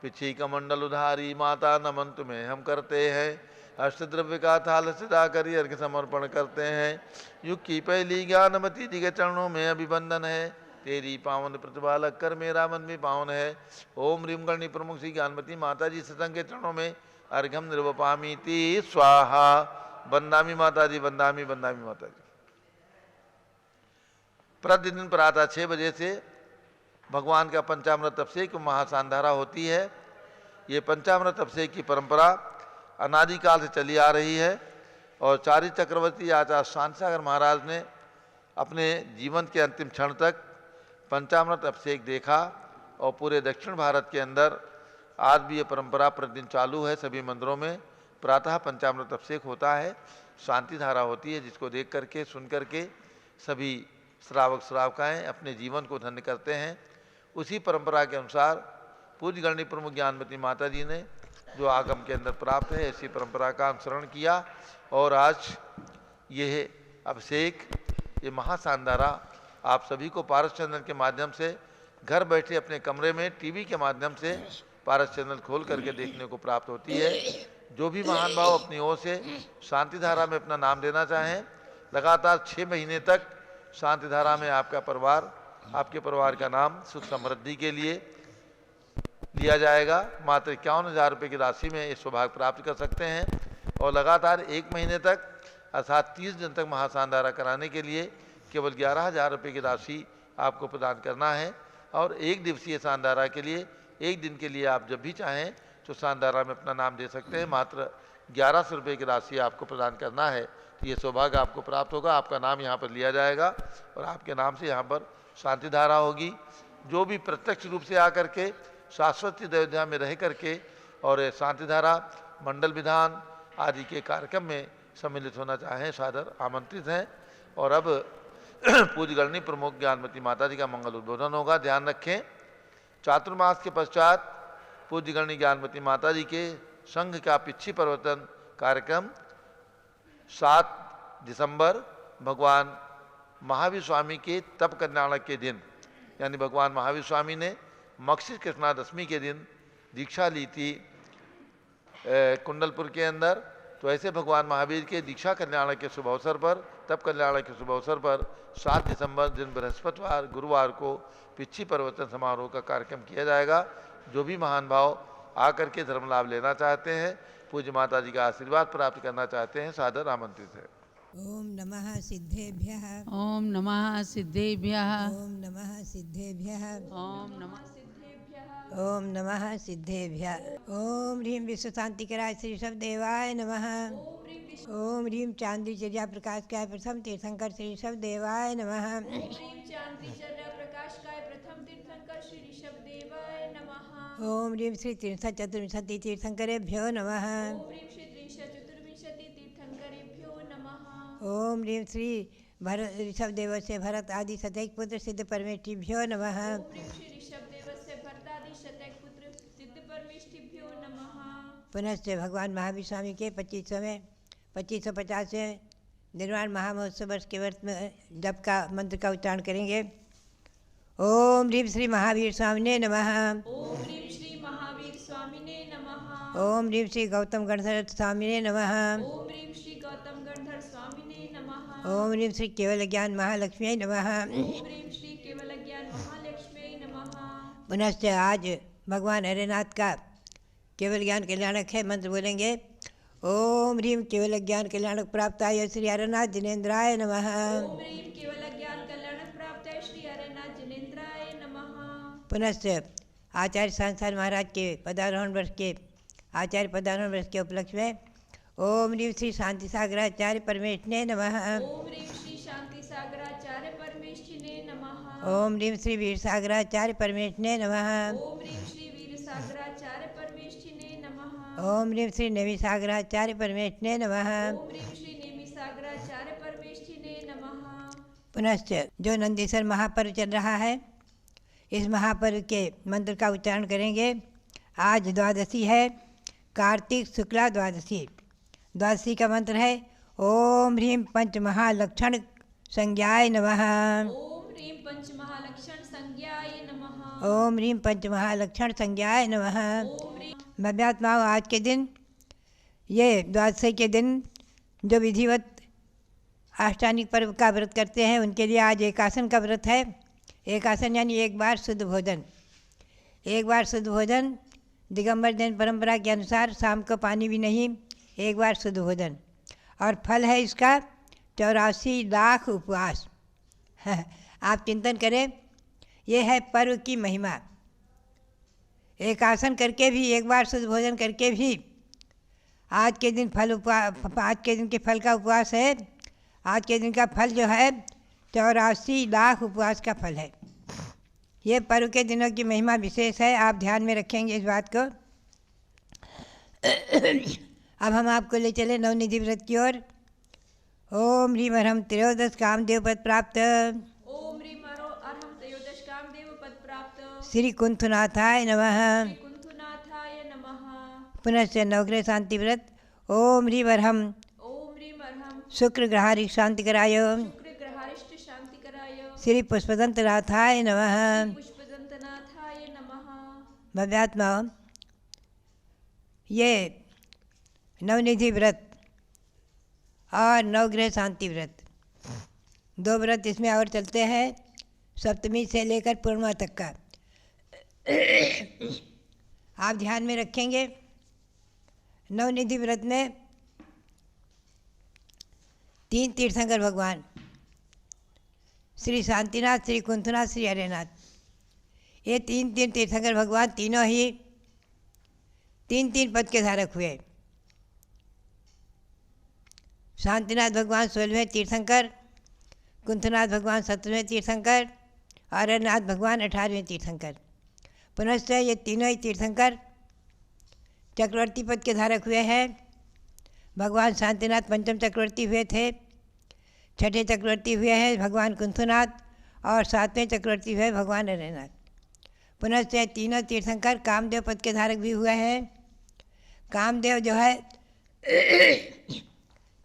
पिछी कमंडल उधारी माता नमन तुम्हें हम करते हैं, अष्टद्रव्य का थाल सदा करी अर्घ समर्पण करते हैं। युग की पहली ज्ञानमती जी के चरणों में अभिवंदन है, तेरी पावन प्रतिभा लग कर मेरा मन भी पावन है। ओम ह्रीम गणनी प्रमुख श्री ज्ञानमती माता जी सत्संग के चरणों में अर्घम निर्वपामीति स्वाहा। बंदामी माता जी बंदामी बंदामी माता जी। प्रतिदिन प्रातः 6 बजे से भगवान का पंचामृत अभिषेक महासांधारा होती है। ये पंचामृत अभिषेक की परंपरा अनादिकाल से चली आ रही है और चारी चक्रवर्ती आचार्य शांत सागर महाराज ने अपने जीवन के अंतिम क्षण तक पंचामृत अभिषेक देखा और पूरे दक्षिण भारत के अंदर आज भी ये परंपरा प्रतिदिन चालू है। सभी मंदिरों में प्रातः पंचामृत अभिषेक होता है, शांति धारा होती है, जिसको देख करके सुन करके सभी श्रावक श्रावकाएँ अपने जीवन को धन्य करते हैं। उसी परंपरा के अनुसार पूज्य गणनी प्रमुख ज्ञानमती माता जी ने जो आगम के अंदर प्राप्त है इसी परंपरा का अनुसरण किया और आज यह अभिषेक ये महासांधारा आप सभी को पारस चैनल के माध्यम से घर बैठे अपने कमरे में टीवी के माध्यम से पारस चैनल खोल करके देखने को प्राप्त होती है। जो भी महान भाव अपनी ओर से शांति धारा में अपना नाम देना चाहें, लगातार 6 महीने तक शांति धारा में आपका परिवार आपके परिवार का नाम सुख समृद्धि के लिए लिया जाएगा। मात्र 51,000 रुपये की राशि में ये सौभाग्य प्राप्त कर सकते हैं और लगातार 1 महीने तक अर्थात 30 दिन तक महासांधारा कराने के लिए केवल 11,000 रुपये की राशि आपको प्रदान करना है और 1 दिवसीय सांधारा के लिए 1 दिन के लिए आप जब भी चाहें तो सांधारा में अपना नाम दे सकते हैं। मात्र 1100 रुपये की राशि आपको प्रदान करना है तो ये सौभाग्य आपको प्राप्त होगा। आपका नाम यहाँ पर लिया जाएगा और आपके नाम से यहाँ पर शांति धारा होगी। जो भी प्रत्यक्ष रूप से आकर के शाश्वती अयोध्या में रह करके और शांति धारा मंडल विधान आदि के कार्यक्रम में सम्मिलित होना चाहें सादर आमंत्रित हैं। और अब पूज्य गणनी प्रमुख ज्ञानमती माता जी का मंगल उद्बोधन होगा। ध्यान रखें, चातुर्मास के पश्चात पूज्य गणनी ज्ञानमती माता जी के संघ का पिछी परिवर्तन कार्यक्रम 7 दिसंबर भगवान महावीर स्वामी के तप कल्याणक के दिन, यानी भगवान महावीर स्वामी ने मक्षिर कृष्णा दशमी के दिन दीक्षा ली थी कुंडलपुर के अंदर। तो ऐसे भगवान महावीर के दीक्षा कल्याणक के शुभ अवसर पर, तप कल्याणक के शुभ अवसर पर 7 दिसंबर दिन बृहस्पतिवार गुरुवार को पिछी परिवर्तन समारोह का कार्यक्रम किया जाएगा। जो भी महान भाव आकर के धर्म लाभ लेना चाहते हैं पूज्य माता जी का आशीर्वाद प्राप्त करना चाहते हैं, सादर आमंत्रित है। ओम नमः सिद्धेभ्यः। ओम नमः सिद्धेभ्यः। ओम नमः सिद्धेभ्यः। ओम नमः ओम नमः सिद्धेभ्यः। ओम ह्रीं विश्व शांतिकराय श्री सब देवाय नमः। ओम ह्रीं चांदीचर्या प्रकाश काय प्रथम तीर्थंकर श्री सब देवाय नमः। ओम ह्रीं श्री तीर्थ चतुर्विंशति तीर्थंकरेभ्यो नमः। ओम ह्रीं श्री भरत ऋषभ देवस्य भरत आदि सतैक पुत्र सिद्ध परमेष्ठिभ्यो नमः। पुनश्च भगवान महावीर स्वामी के 2550वें निर्वाण महामहोत्सव वर्ष के वर्ष में जप का मंत्र का उच्चारण करेंगे। ओम ह्रीं श्री महावीर स्वामिने नमः। ओम ह्रीं श्री गौतम गणधर स्वामिने नमः। ओम ह्रीं श्री केवल ज्ञान महालक्ष्मी नमः। पुनश्च आज भगवान हरिनाथ का केवल ज्ञान कल्याणक है, मंत्र बोलेंगे। ओम ह्रीं केवल ज्ञान कल्याणक प्राप्त आय श्री हरिनाथ जिनेन्द्राय नमः। पुनश्च आचार्य संस्थान महाराज के पदारोहण वर्ष के आचार्य पदारोहण वर्ष के उपलक्ष्य में ओम ह्रीं श्री शांति सागराचार्य परमेष्ठिने नमः। ओम ह्रीं श्री वीर सागराचार्य परमेष्ठिने नमः। ओम ह्रीं श्री नेमि सागराचार्य परमेष्ठिने नमः। पुनश्च जो नंदीश्वर महापर्व चल रहा है, इस महापर्व के मंत्र का उच्चारण करेंगे। आज द्वादशी है, कार्तिक शुक्ला द्वादशी। द्वादशी का मंत्र है ओम ह्रीं पंच महालक्षण संज्ञाय नमः। ओम ह्रीं पंच महालक्षण संज्ञाय नमः। भव्यात्माओं, आज के दिन, ये द्वादशी के दिन जो विधिवत अष्टांगिक पर्व का व्रत करते हैं, उनके लिए आज एकासन का व्रत है। एकासन यानी एक बार शुद्ध भोजन। एक बार शुद्ध भोजन, दिगंबर जैन परंपरा के अनुसार शाम को पानी भी नहीं, एक बार शुद्ध भोजन। और फल है इसका 84 लाख उपवास। आप चिंतन करें, ये है पर्व की महिमा। एकासन करके भी, एक बार शुद्ध भोजन करके भी आज के दिन आज के दिन के फल का उपवास है। आज के दिन का फल जो है 84 लाख उपवास का फल है। ये पर्व के दिनों की महिमा विशेष है, आप ध्यान में रखेंगे इस बात को। अब हम आपको ले चले नवनिधि व्रत की ओर। ओम ह्रीं अर्हं त्रयोदश कामदेव पद प्राप्त श्री कुंथुनाथाय नमः। पुनश्च नवग्रह शांति व्रत। ओम ह्रीं अर्हं शुक्र ग्रहारिक शांतिकराय श्री पुष्पदंतनाथाय नमः। भव्यात्मा, ये नवनिधि व्रत और नवग्रह शांति व्रत, दो व्रत इसमें और चलते हैं, सप्तमी से लेकर पूर्णिमा तक का। आप ध्यान में रखेंगे, नवनिधि व्रत में 3 तीर्थंकर भगवान श्री शांतिनाथ, श्री कुंथनाथ, श्री हरिनाथ, ये 3 तीर्थंकर भगवान तीनों ही 3 पद के धारक हुए। शांतिनाथ भगवान 16वें तीर्थंकर, कुंथनाथ भगवान 17वें तीर्थंकर और हरिनाथ भगवान 18वें तीर्थंकर। पुनश्च ये तीनों ही तीर्थंकर चक्रवर्ती पद के धारक हुए हैं। भगवान शांतिनाथ पंचम चक्रवर्ती हुए थे, छठे चक्रवर्ती हुए हैं भगवान कुंथनाथ और 7वें चक्रवर्ती हुए भगवान हरिनाथ। पुनश्च तीनों तीर्थंकर कामदेव पद के धारक भी हुए हैं। कामदेव जो है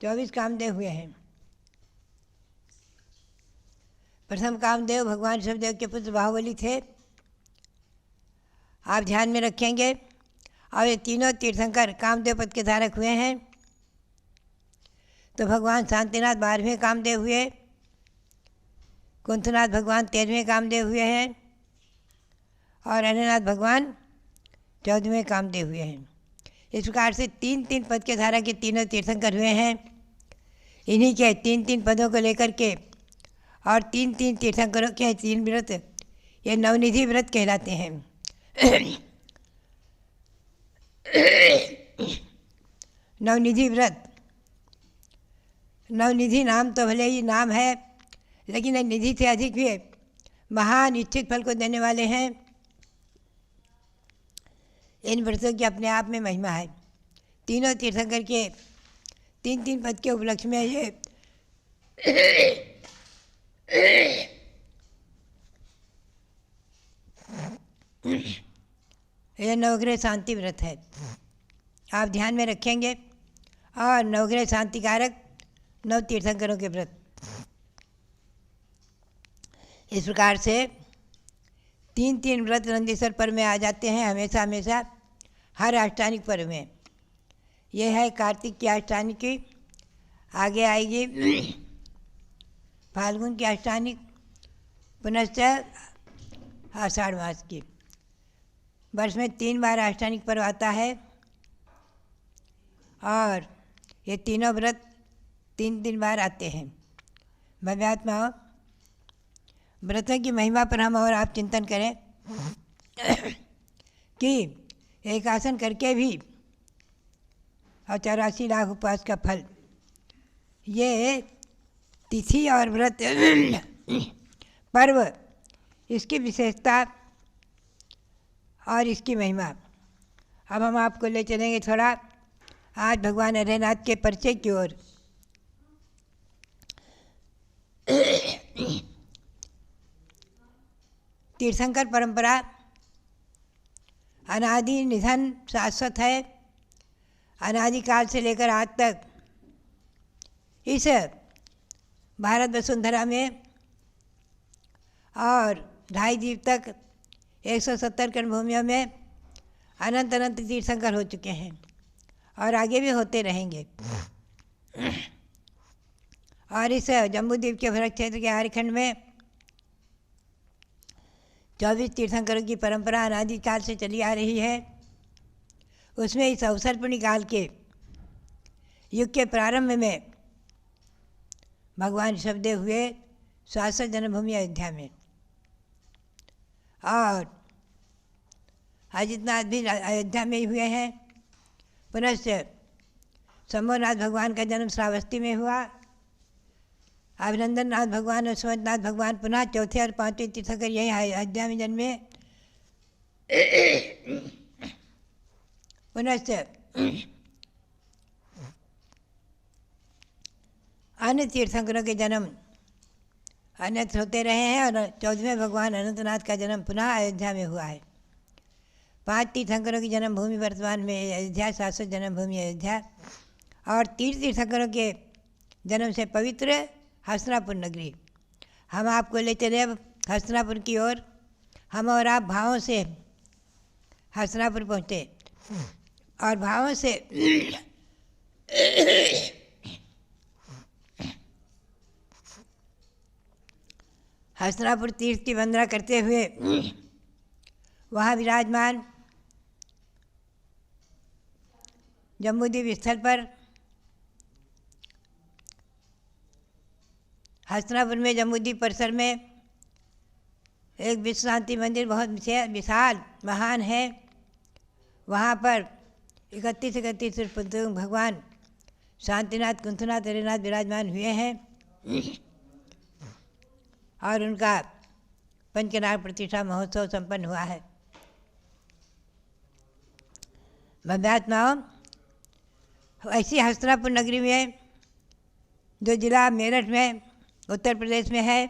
24 कामदेव हुए हैं। प्रथम कामदेव भगवान ऋषभदेव के पुत्र बाहुबली थे, आप ध्यान में रखेंगे। और ये तीनों तीर्थंकर कामदेव पद के धारक हुए हैं। तो भगवान शांतिनाथ 12वें कामदेव हुए, कुंथनाथ भगवान 13वें कामदेव हुए हैं और हरिनाथ भगवान 14वें कामदेव हुए हैं। इस प्रकार से 3-3 पद के धारा के तीनों तीर्थंकर हुए हैं। इन्हीं के 3-3 पदों को लेकर के और 3-3 तीर्थंकरों के 3 व्रत, ये नवनिधि व्रत कहलाते हैं। नवनिधि व्रत, नवनिधि नाम तो भले ही नाम है, लेकिन निधि से अधिक भी महान इच्छित फल को देने वाले हैं। इन व्रतों की अपने आप में महिमा है। तीनों तीर्थंकर के 3-3 पद के उपलक्ष्य में ये नवग्रह शांति व्रत है, आप ध्यान में रखेंगे। और नवग्रह शांति कारक 9 तीर्थंकरों के व्रत। इस प्रकार से 3-3 व्रत नंदीश्वर पर्व में आ जाते हैं हमेशा हमेशा, हर अष्टानिक पर्व में। यह है कार्तिक की अष्टानिक की, आगे आएगी फाल्गुन की अष्टानिक, पुनश्च आषाढ़ मास की। वर्ष में 3 बार अष्टानिक पर्व आता है और ये तीनों व्रत 3-3 बार आते हैं। भव्यात्माओं, व्रतों की महिमा पर हम और आप चिंतन करें कि एक आसन करके भी और 84 लाख उपवास का फल, ये तिथि और व्रत पर्व, इसकी विशेषता और इसकी महिमा। अब हम आपको ले चलेंगे थोड़ा आज भगवान हरिनाथ के परिचय की ओर। तीर्थंकर परंपरा अनादि निधन शाश्वत है। अनादिकाल से लेकर आज तक इस भारत वसुंधरा में और 2.5 द्वीप तक 170 कण भूमियों में अनंत अनंत तीर्थंकर हो चुके हैं और आगे भी होते रहेंगे। और इस जम्बूद्वीप के भरत क्षेत्र के आर्यखंड में 24 तीर्थंकरों की परंपरा अनादिकाल से चली आ रही है। उसमें इस अवसरपूर्ण काल के युग के प्रारंभ में भगवान ऋषभदेव हुए शाश्वत जन्मभूमि अयोध्या में, और अजितनाथ भी अयोध्या में ही हुए हैं। पुनश्च शंभुनाथ भगवान का जन्म श्रावस्ती में हुआ। अभिनंदन नाथ भगवान और सुमंतनाथ भगवान पुनः चौथे और 5वें तीर्थंकर यही अयोध्या में जन्मे। पुनश्च अन्य तीर्थंकरों के जन्म अन्यत्र होते रहे हैं और 14वें भगवान अनंतनाथ का जन्म पुनः अयोध्या में हुआ है। 5 तीर्थंकरों की जन्मभूमि वर्तमान में अयोध्या, शाश्वत जन्मभूमि अयोध्या। और 3 तीर्थंकरों के जन्म से पवित्र हस्तिनापुर नगरी। हम आपको ले चले अब हस्तिनापुर की ओर। हम और आप भावों से हस्तिनापुर पहुँचे और भावों से हस्तिनापुर तीर्थ की वंदना करते हुए वहाँ विराजमान जम्बूद्वीप स्थल पर हस्तिनापुर में जम्बूद्वीप परिसर में एक विश्व शांति मंदिर बहुत विशाल महान है। वहाँ पर 31 भगवान शांतिनाथ, कुंथनाथ, हरिनाथ विराजमान हुए हैं और उनका पंचनाग प्रतिष्ठा महोत्सव संपन्न हुआ है। भव्यात्माओं, ऐसी हस्तिनापुर नगरी में जो जिला मेरठ में उत्तर प्रदेश में है,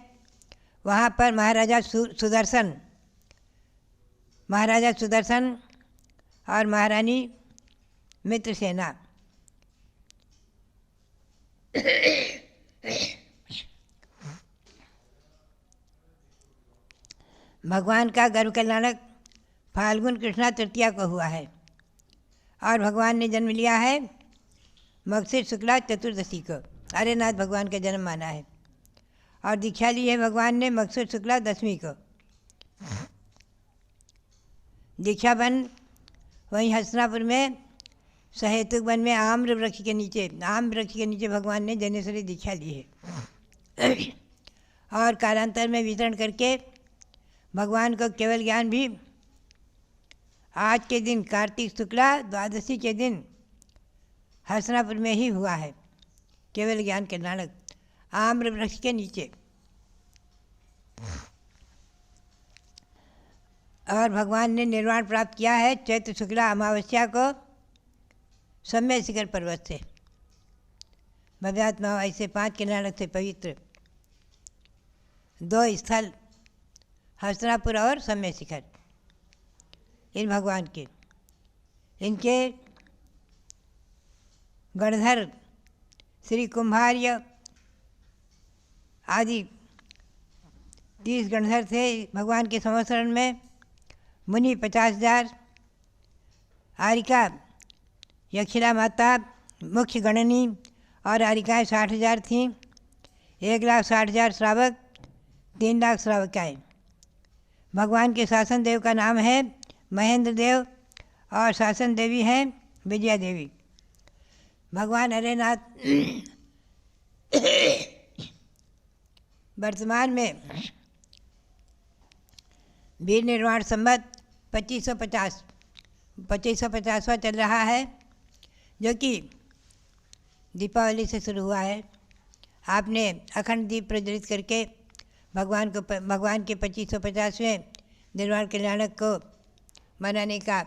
वहाँ पर महाराजा सुदर्शन और महारानी मित्रसेना भगवान का गर्भ कल्याणक फाल्गुन कृष्णा तृतीया को हुआ है और भगवान ने जन्म लिया है मगशिर शुक्ला चतुर्दशी को। हरिनाथ भगवान का जन्म माना है और दीक्षा ली है भगवान ने मगशिर शुक्ला दशमी को। दीक्षाबंद वहीं हस्तिनापुर में सहेतुक वन में आम्र वृक्ष के नीचे भगवान ने जनेश्वरी दीक्षा ली है। और कालांतर में वितरण करके भगवान को केवल ज्ञान भी आज के दिन कार्तिक शुक्ला द्वादशी के दिन हसनापुर में ही हुआ है। केवल ज्ञान के नानक आम्र वृक्ष के नीचे। और भगवान ने निर्वाण प्राप्त किया है चैत्र शुक्ला अमावस्या को सम्य शिखर पर्वत से। भव्यात्मा ऐसे 5 के नानक से पवित्र 2 स्थल हसनापुर और सम्य शिखर इन भगवान के। इनके गणधर श्री कुंभार्य आदि 30 गणधर थे भगवान के संवत्सरण में। मुनि 50,000, आरिका यक्षिला माता मुख्य गणनी और आरिकाएँ 60,000 थीं। 1,60,000 श्रावक, 3 लाख श्रावकाएँ। भगवान के शासन देव का नाम है महेंद्र देव और शासन देवी हैं विजया देवी। भगवान हरेनाथ वर्तमान में वीर निर्वाण संवत 2550वां चल रहा है, जो कि दीपावली से शुरू हुआ है। आपने अखंड दीप प्रज्वलित करके भगवान के 2550वें निर्वाण कल्याणक को मनाने का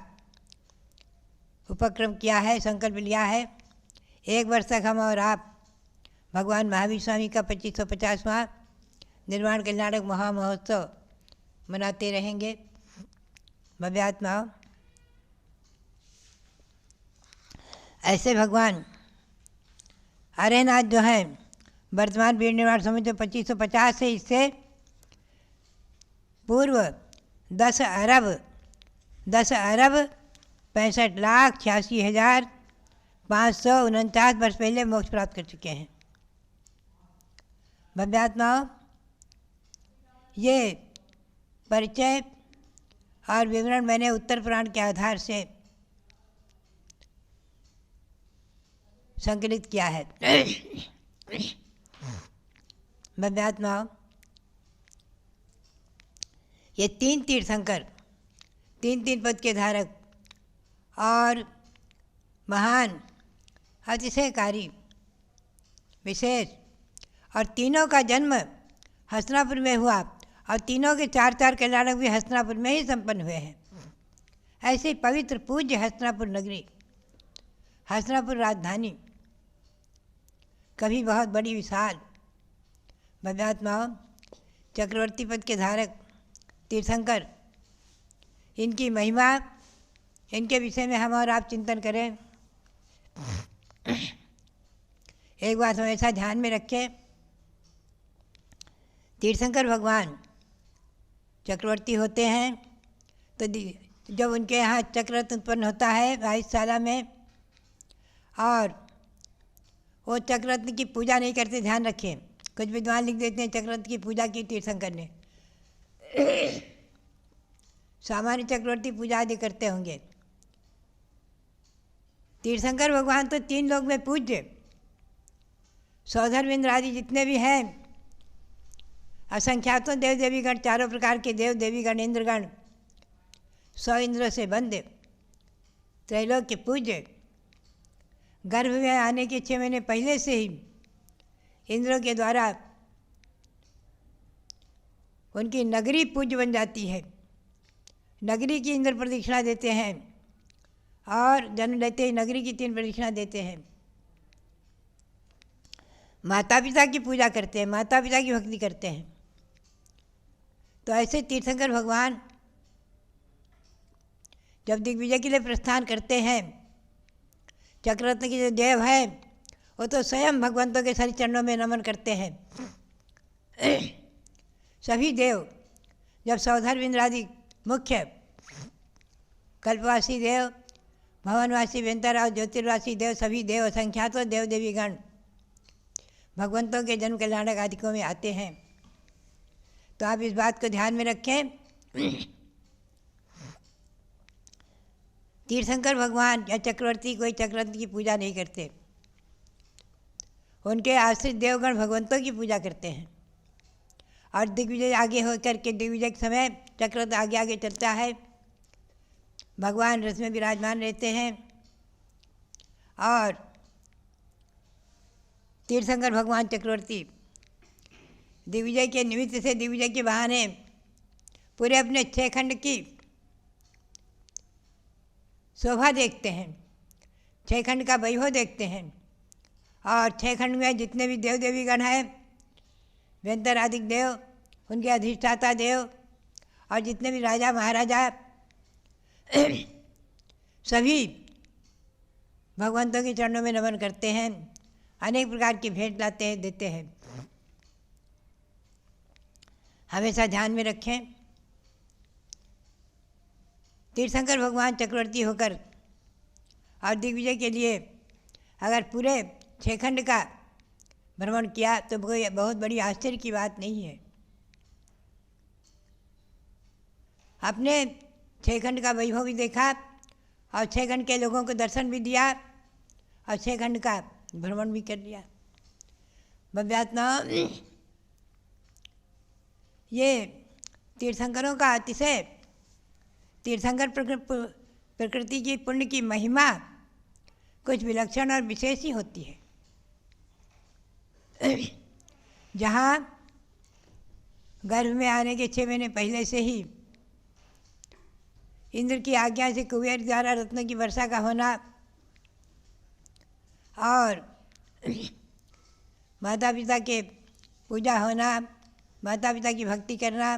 उपक्रम किया है, संकल्प लिया है। 1 वर्ष तक हम और आप भगवान महावीर स्वामी का 2550वां निर्वाण कल्याणक महामहोत्सव मनाते रहेंगे। भव्यात्माओं, ऐसे भगवान हरेनाथ जो हैं वर्तमान वीर निर्वाण समिति 2550 से इससे पूर्व 10 अरब 65,86,549 वर्ष पहले मोक्ष प्राप्त कर चुके हैं। भव्यात्माओं, ये परिचय और विवरण मैंने उत्तर पुराण के आधार से संकलित किया है। भव्यात्माओं, ये 3 तीर्थंकर, 3 पद के धारक और महान अतिशयकारी विशेष, और तीनों का जन्म हसनापुर में हुआ और तीनों के 4 कल्याणक भी हसनापुर में ही संपन्न हुए हैं। ऐसे पवित्र पूज्य हसनापुर नगरी, हसनापुर राजधानी, कभी बहुत बड़ी विशाल। भव्यात्माओं, चक्रवर्ती पद के धारक तीर्थंकर, इनकी महिमा, इनके विषय में हम और आप चिंतन करें। एक बात हमेशा ध्यान में रखें, तीर्थंकर भगवान चक्रवर्ती होते हैं तो जब उनके यहाँ चक्ररत्न उत्पन्न होता है 22 साल में, और वो चक्ररत्न की पूजा नहीं करते, ध्यान रखें। कुछ विद्वान लिख देते हैं चक्ररत्न की पूजा की तीर्थंकर ने। सामान्य चक्रवर्ती पूजा आदि करते होंगे। तीर्थंकर भगवान तो 3 लोक में पूज्य, सौधर्मेंद्र आदि जितने भी हैं, असंख्यातों देव देवीगण, 4 प्रकार के देव देवीगण, इंद्रगण, 100 इंद्रों से बंद, त्रैलोक के पूज्य, गर्भ में आने के 6 महीने पहले से ही इंद्रों के द्वारा उनकी नगरी पूज्य बन जाती है। नगरी की इंद्र प्रदक्षिणा देते हैं और जन्म लेते ही नगरी की 3 प्रदक्षिणा देते हैं। माता पिता की पूजा करते हैं, माता पिता की भक्ति करते हैं। तो ऐसे तीर्थंकर भगवान जब दिग्विजय के लिए प्रस्थान करते हैं, चक्ररत्न की जो देव है वो तो स्वयं भगवंतों के सारे चरणों में नमन करते हैं। सभी देव जब सौधर्मेंद्र आदि मुख्य कल्पवासी देव, भवनवासी व्यंतराव, ज्योतिर्वासी देव, सभी देव, असंख्यातों देव देवीगण भगवंतों के जन्म कल्याणक आदिकों में आते हैं। तो आप इस बात को ध्यान में रखें। तीर्थंकर भगवान या चक्रवर्ती कोई चक्रवर्ती की पूजा नहीं करते, उनके आश्रित देवगण भगवंतों की पूजा करते हैं। और दिग्विजय आगे होकर के दिग्विजय के समय चक्र आगे आगे चलता है, भगवान रथ में विराजमान रहते हैं और तीर्थंकर भगवान चक्रवर्ती दिग्विजय के निमित्त से दिग्विजय के बहाने पूरे अपने 6 खंड की शोभा देखते हैं, 6 खंड का वैभव देखते हैं। और 6 खंड में जितने भी देव देवीगण हैं, व्यंतरादिक देव, उनके अधिष्ठाता देव और जितने भी राजा महाराजा सभी भगवंतों के चरणों में नमन करते हैं, अनेक प्रकार की भेंट लाते हैं, देते हैं। हमेशा ध्यान में रखें, तीर्थंकर भगवान चक्रवर्ती होकर और दिग्विजय के लिए अगर पूरे 6 खंड का भ्रमण किया तो कोई बहुत बड़ी आश्चर्य की बात नहीं है। अपने 6 खंड का वैभव भी देखा और 6 खंड के लोगों को दर्शन भी दिया और 6 खंड का भ्रमण भी कर लिया। भव्यात्मा ये तीर्थंकरों का अतिशय, तीर्थंकर प्रकृति की पुण्य की महिमा कुछ विलक्षण और विशेष ही होती है। जहाँ गर्भ में आने के 6 महीने पहले से ही इंद्र की आज्ञा से कुबेर द्वारा रत्नों की वर्षा का होना और माता पिता के पूजा होना, माता पिता की भक्ति करना,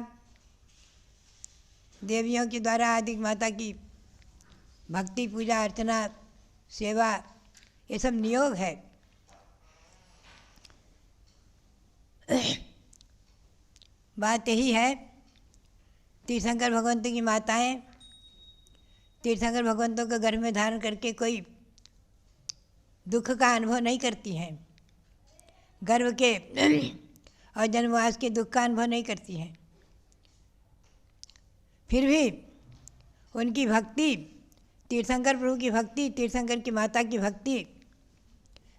देवियों के द्वारा आदि माता की भक्ति पूजा अर्चना सेवा, ये सब नियोग है। बात यही है, तीर्थंकर भगवंतों की माताएं तीर्थंकर भगवंतों को गर्भ में धारण करके कोई दुख का अनुभव नहीं करती हैं, गर्भ के और जन्मवास के दुख का अनुभव नहीं करती हैं। फिर भी उनकी भक्ति, तीर्थंकर प्रभु की भक्ति, तीर्थंकर की माता की भक्ति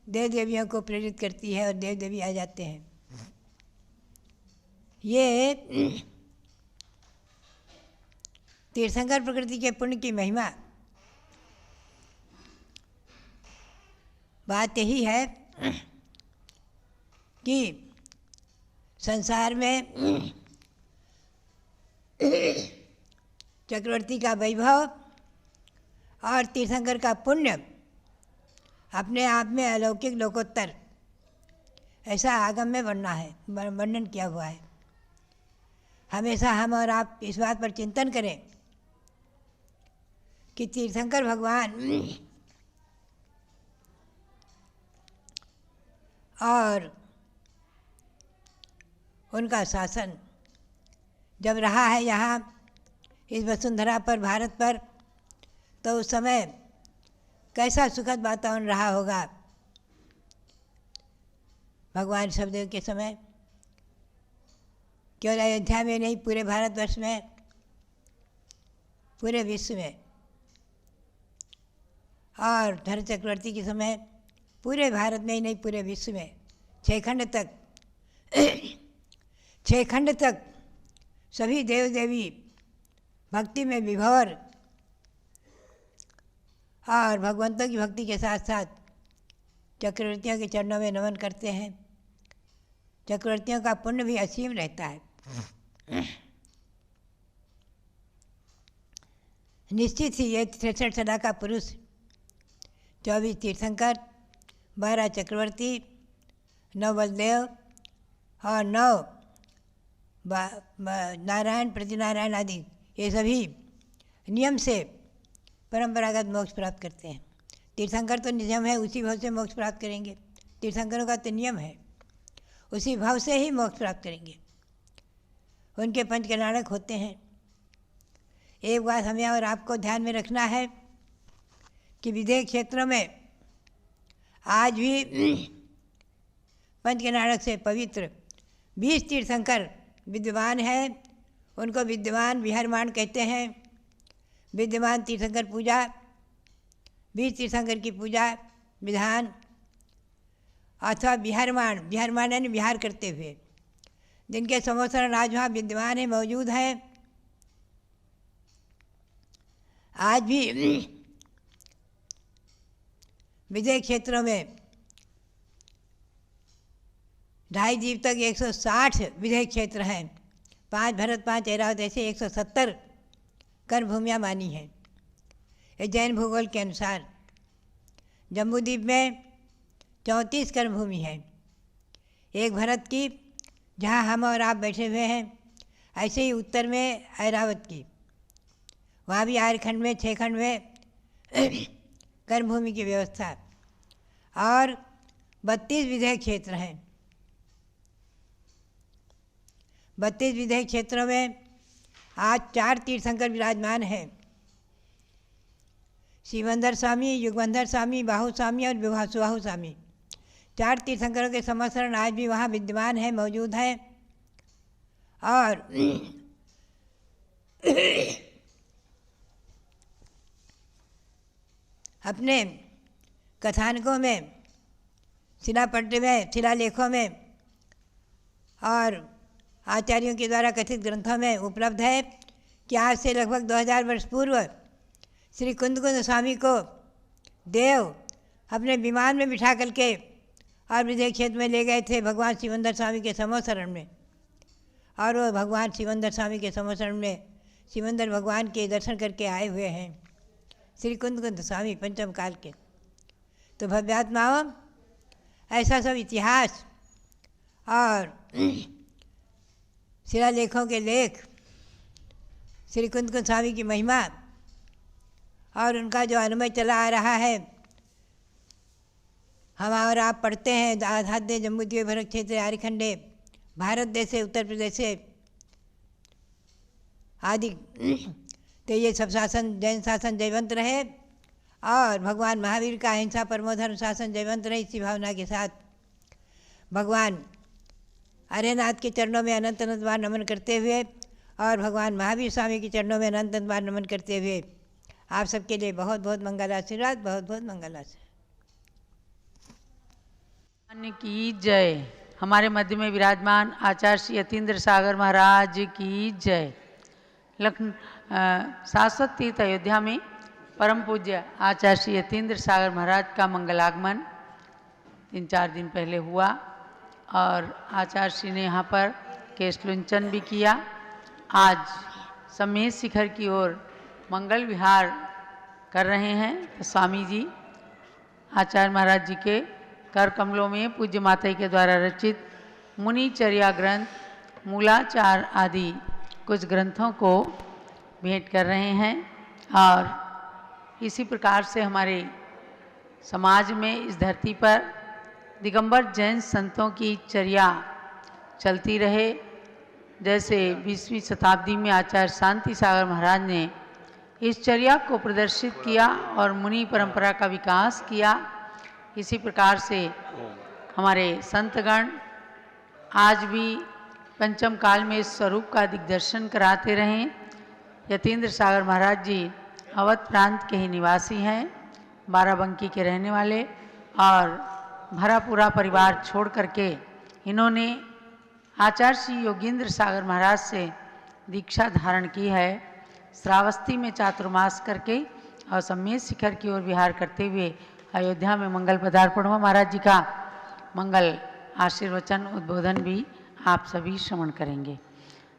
देव देवियों को प्रेरित करती है और देव देवी आ जाते हैं। ये तीर्थंकर प्रकृति के पुण्य की महिमा। बात यही है कि संसार में चक्रवर्ती का वैभव और तीर्थंकर का पुण्य अपने आप में अलौकिक लोकोत्तर, ऐसा आगम में वर्णन किया हुआ है। हमेशा हम और आप इस बात पर चिंतन करें कि तीर्थंकर भगवान और उनका शासन जब रहा है यहाँ इस वसुंधरा पर, भारत पर, तो उस समय कैसा सुखद वातावरण रहा होगा भगवान शबदेव के समय। केवल अयोध्या में नहीं, पूरे भारतवर्ष में, पूरे विश्व में। और धर्म चक्रवर्ती के समय पूरे भारत में ही नहीं, पूरे विश्व में 6 खंड तक 6 खंड तक सभी देव देवी भक्ति में विभोर और भगवंतों की भक्ति के साथ साथ चक्रवर्तियों के चरणों में नमन करते हैं। चक्रवर्तियों का पुण्य भी असीम रहता है। निश्चित ही ये 63 सदा का पुरुष, 24 तीर्थंकर, 12 चक्रवर्ती, 9 बलदेव और 9 नारायण प्रतिनारायण आदि, ये सभी नियम से परंपरागत मोक्ष प्राप्त करते हैं। तीर्थंकर तो नियम है, उसी भाव से मोक्ष प्राप्त करेंगे। तीर्थंकरों का तो नियम है, उसी भाव से ही मोक्ष प्राप्त करेंगे। उनके पंचकल्याणक होते हैं। एक बात हमें और आपको ध्यान में रखना है कि विदेह क्षेत्रों में आज भी पंचकल्याणक से पवित्र 20 तीर्थंकर विद्यमान है। उनको विद्यमान विहरमान कहते हैं। विद्यमान तीर्थंकर पूजा वीर तीर्थंकर की पूजा विधान अथवा विहरमाण, विहरमाण यानी विहार करते हुए, जिनके समोसरण आज वहाँ विद्यमान है, मौजूद हैं। आज भी विजय क्षेत्रों में 2.5 जीव तक 160 विजय क्षेत्र हैं। 5 भरत 5 ऐरावत ऐसे 170 कर्म भूमियाँ मानी हैं ये जैन भूगोल के अनुसार। जम्बूद्वीप में 34 कर्म भूमि है, एक भरत की जहाँ हम और आप बैठे हुए हैं, ऐसे ही उत्तर में ऐरावत की, वहाँ भी आर्यखंड में 6 खंड में कर्म भूमि की व्यवस्था, और 32 विधेय क्षेत्र हैं। 32 विधेय क्षेत्रों में आज 4 तीर्थंकर विराजमान हैं, शिवंदर स्वामी, युगवंधर स्वामी, बाहु स्वामी और सुबाहु स्वामी। 4 तीर्थंकरों के समसरण आज भी वहाँ विद्यमान है, मौजूद हैं। और अपने कथानकों में, शिलापट्ट में, शिलालेखों में और आचार्यों के द्वारा कथित ग्रंथों में उपलब्ध है कि आज से लगभग 2000 वर्ष पूर्व श्री कुंद स्वामी को देव अपने विमान में बिठा करके और विजय क्षेत्र में ले गए थे भगवान शिवंदर स्वामी के समोसरण में, और वो भगवान शिवंदर स्वामी के समोसरण में शिवंदर भगवान के दर्शन करके आए हुए हैं श्री कुंद स्वामी पंचम काल के। तो भव्यात्माओं, ऐसा सब इतिहास और शिलालेखों के लेख, श्री कुंद स्वामी की महिमा और उनका जो अनुमय चला आ रहा है, हम और आप पढ़ते हैं। आधाद्य जम्बूद्वीप भरत क्षेत्र आर्यखंडे भारत देशे उत्तर प्रदेश से आदि, तो ये सब शासन, जैन शासन जयवंत रहे और भगवान महावीर का अहिंसा परमोधर्म शासन जयवंत रहे। इसी भावना के साथ भगवान अरेनाथ के चरणों में अनंत अनंत बार नमन करते हुए और भगवान महावीर स्वामी के चरणों में अनंत अनंत बार नमन करते हुए आप सबके लिए बहुत बहुत मंगल आशीर्वाद, बहुत बहुत मंगल आशीर्वाद। की जय। हमारे मध्य में विराजमान आचार्य श्री यतीन्द्र सागर महाराज की जय। शाश्वत तीर्थ अयोध्या में परम पूज्य आचार्य श्री यतीन्द्र सागर महाराज का मंगलागमन 3-4 दिन पहले हुआ और आचार्य श्री ने यहाँ पर केशलुंचन भी किया। आज समेत शिखर की ओर मंगल विहार कर रहे हैं। तो स्वामी जी आचार्य महाराज जी के कर कमलों में पूज्य माता के द्वारा रचित मुनिचर्या ग्रंथ मूलाचार आदि कुछ ग्रंथों को भेंट कर रहे हैं। और इसी प्रकार से हमारे समाज में, इस धरती पर दिगंबर जैन संतों की चर्या चलती रहे। जैसे 20वीं शताब्दी में आचार्य शांति सागर महाराज ने इस चर्या को प्रदर्शित किया और मुनि परंपरा का विकास किया, इसी प्रकार से हमारे संतगण आज भी पंचम काल में इस स्वरूप का दिग्दर्शन कराते रहें। यतीन्द्र सागर महाराज जी अवध प्रांत के ही निवासी हैं, बाराबंकी के रहने वाले, और भरा पूरा परिवार छोड़ करके इन्होंने आचार्य श्री योगेंद्र सागर महाराज से दीक्षा धारण की है। श्रावस्ती में चातुर्मास करके और सम्मेत शिखर की ओर विहार करते हुए अयोध्या में मंगल पदार्पण हुआ। महाराज जी का मंगल आशीर्वचन उद्बोधन भी आप सभी श्रवण करेंगे।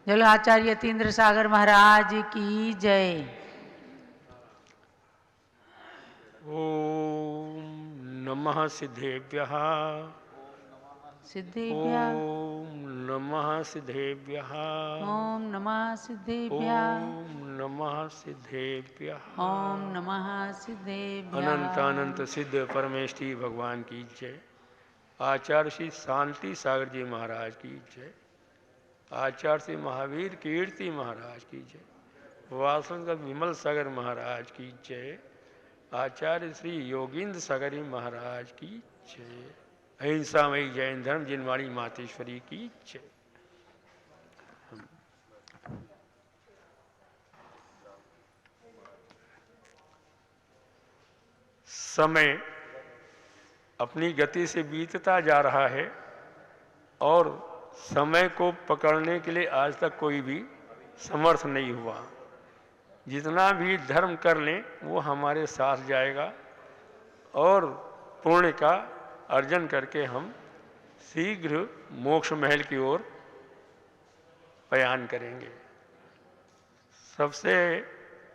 चलो आचार्य यतीन्द्र सागर महाराज की जय। ओम नमः सिद्धेभ्यः। सिद्धेभ्यः। ओम नमः सिद्धेभ्यः। ओम नमः सिद्धेभ्यः। ओम नमः सिद्धेभ्यः। ओम नमः सिद्धेभ्यः। अनंत अनंत सिद्ध परमेष्ठी भगवान की जय। आचार्य श्री शांति सागर जी महाराज की जय। आचार्य श्री महावीर कीर्ति महाराज की जय। वासंगत विमल सागर महाराज की जय। आचार्य श्री योगेंद्र सागरी महाराज की जय। अहिंसामयी जैन धर्म जिनवाणी मातेश्वरी की जय। समय अपनी गति से बीतता जा रहा है और समय को पकड़ने के लिए आज तक कोई भी समर्थ नहीं हुआ। जितना भी धर्म कर लें वो हमारे साथ जाएगा और पुण्य का अर्जन करके हम शीघ्र मोक्ष महल की ओर पयान करेंगे। सबसे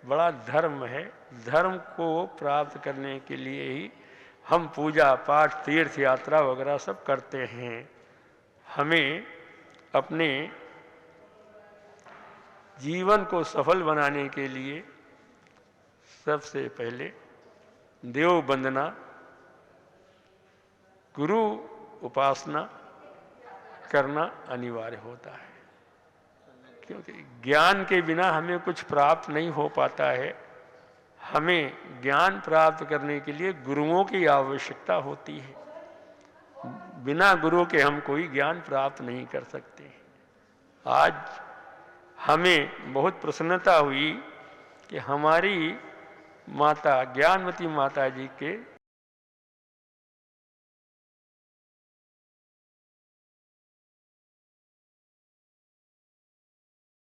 बड़ा धर्म है। धर्म को प्राप्त करने के लिए ही हम पूजा पाठ तीर्थ यात्रा वगैरह सब करते हैं। हमें अपने जीवन को सफल बनाने के लिए सबसे पहले देव वंदना, गुरु उपासना करना अनिवार्य होता है, क्योंकि ज्ञान के बिना हमें कुछ प्राप्त नहीं हो पाता है। हमें ज्ञान प्राप्त करने के लिए गुरुओं की आवश्यकता होती है। बिना गुरु के हम कोई ज्ञान प्राप्त नहीं कर सकते। आज हमें बहुत प्रसन्नता हुई कि हमारी माता ज्ञानवती माता जी के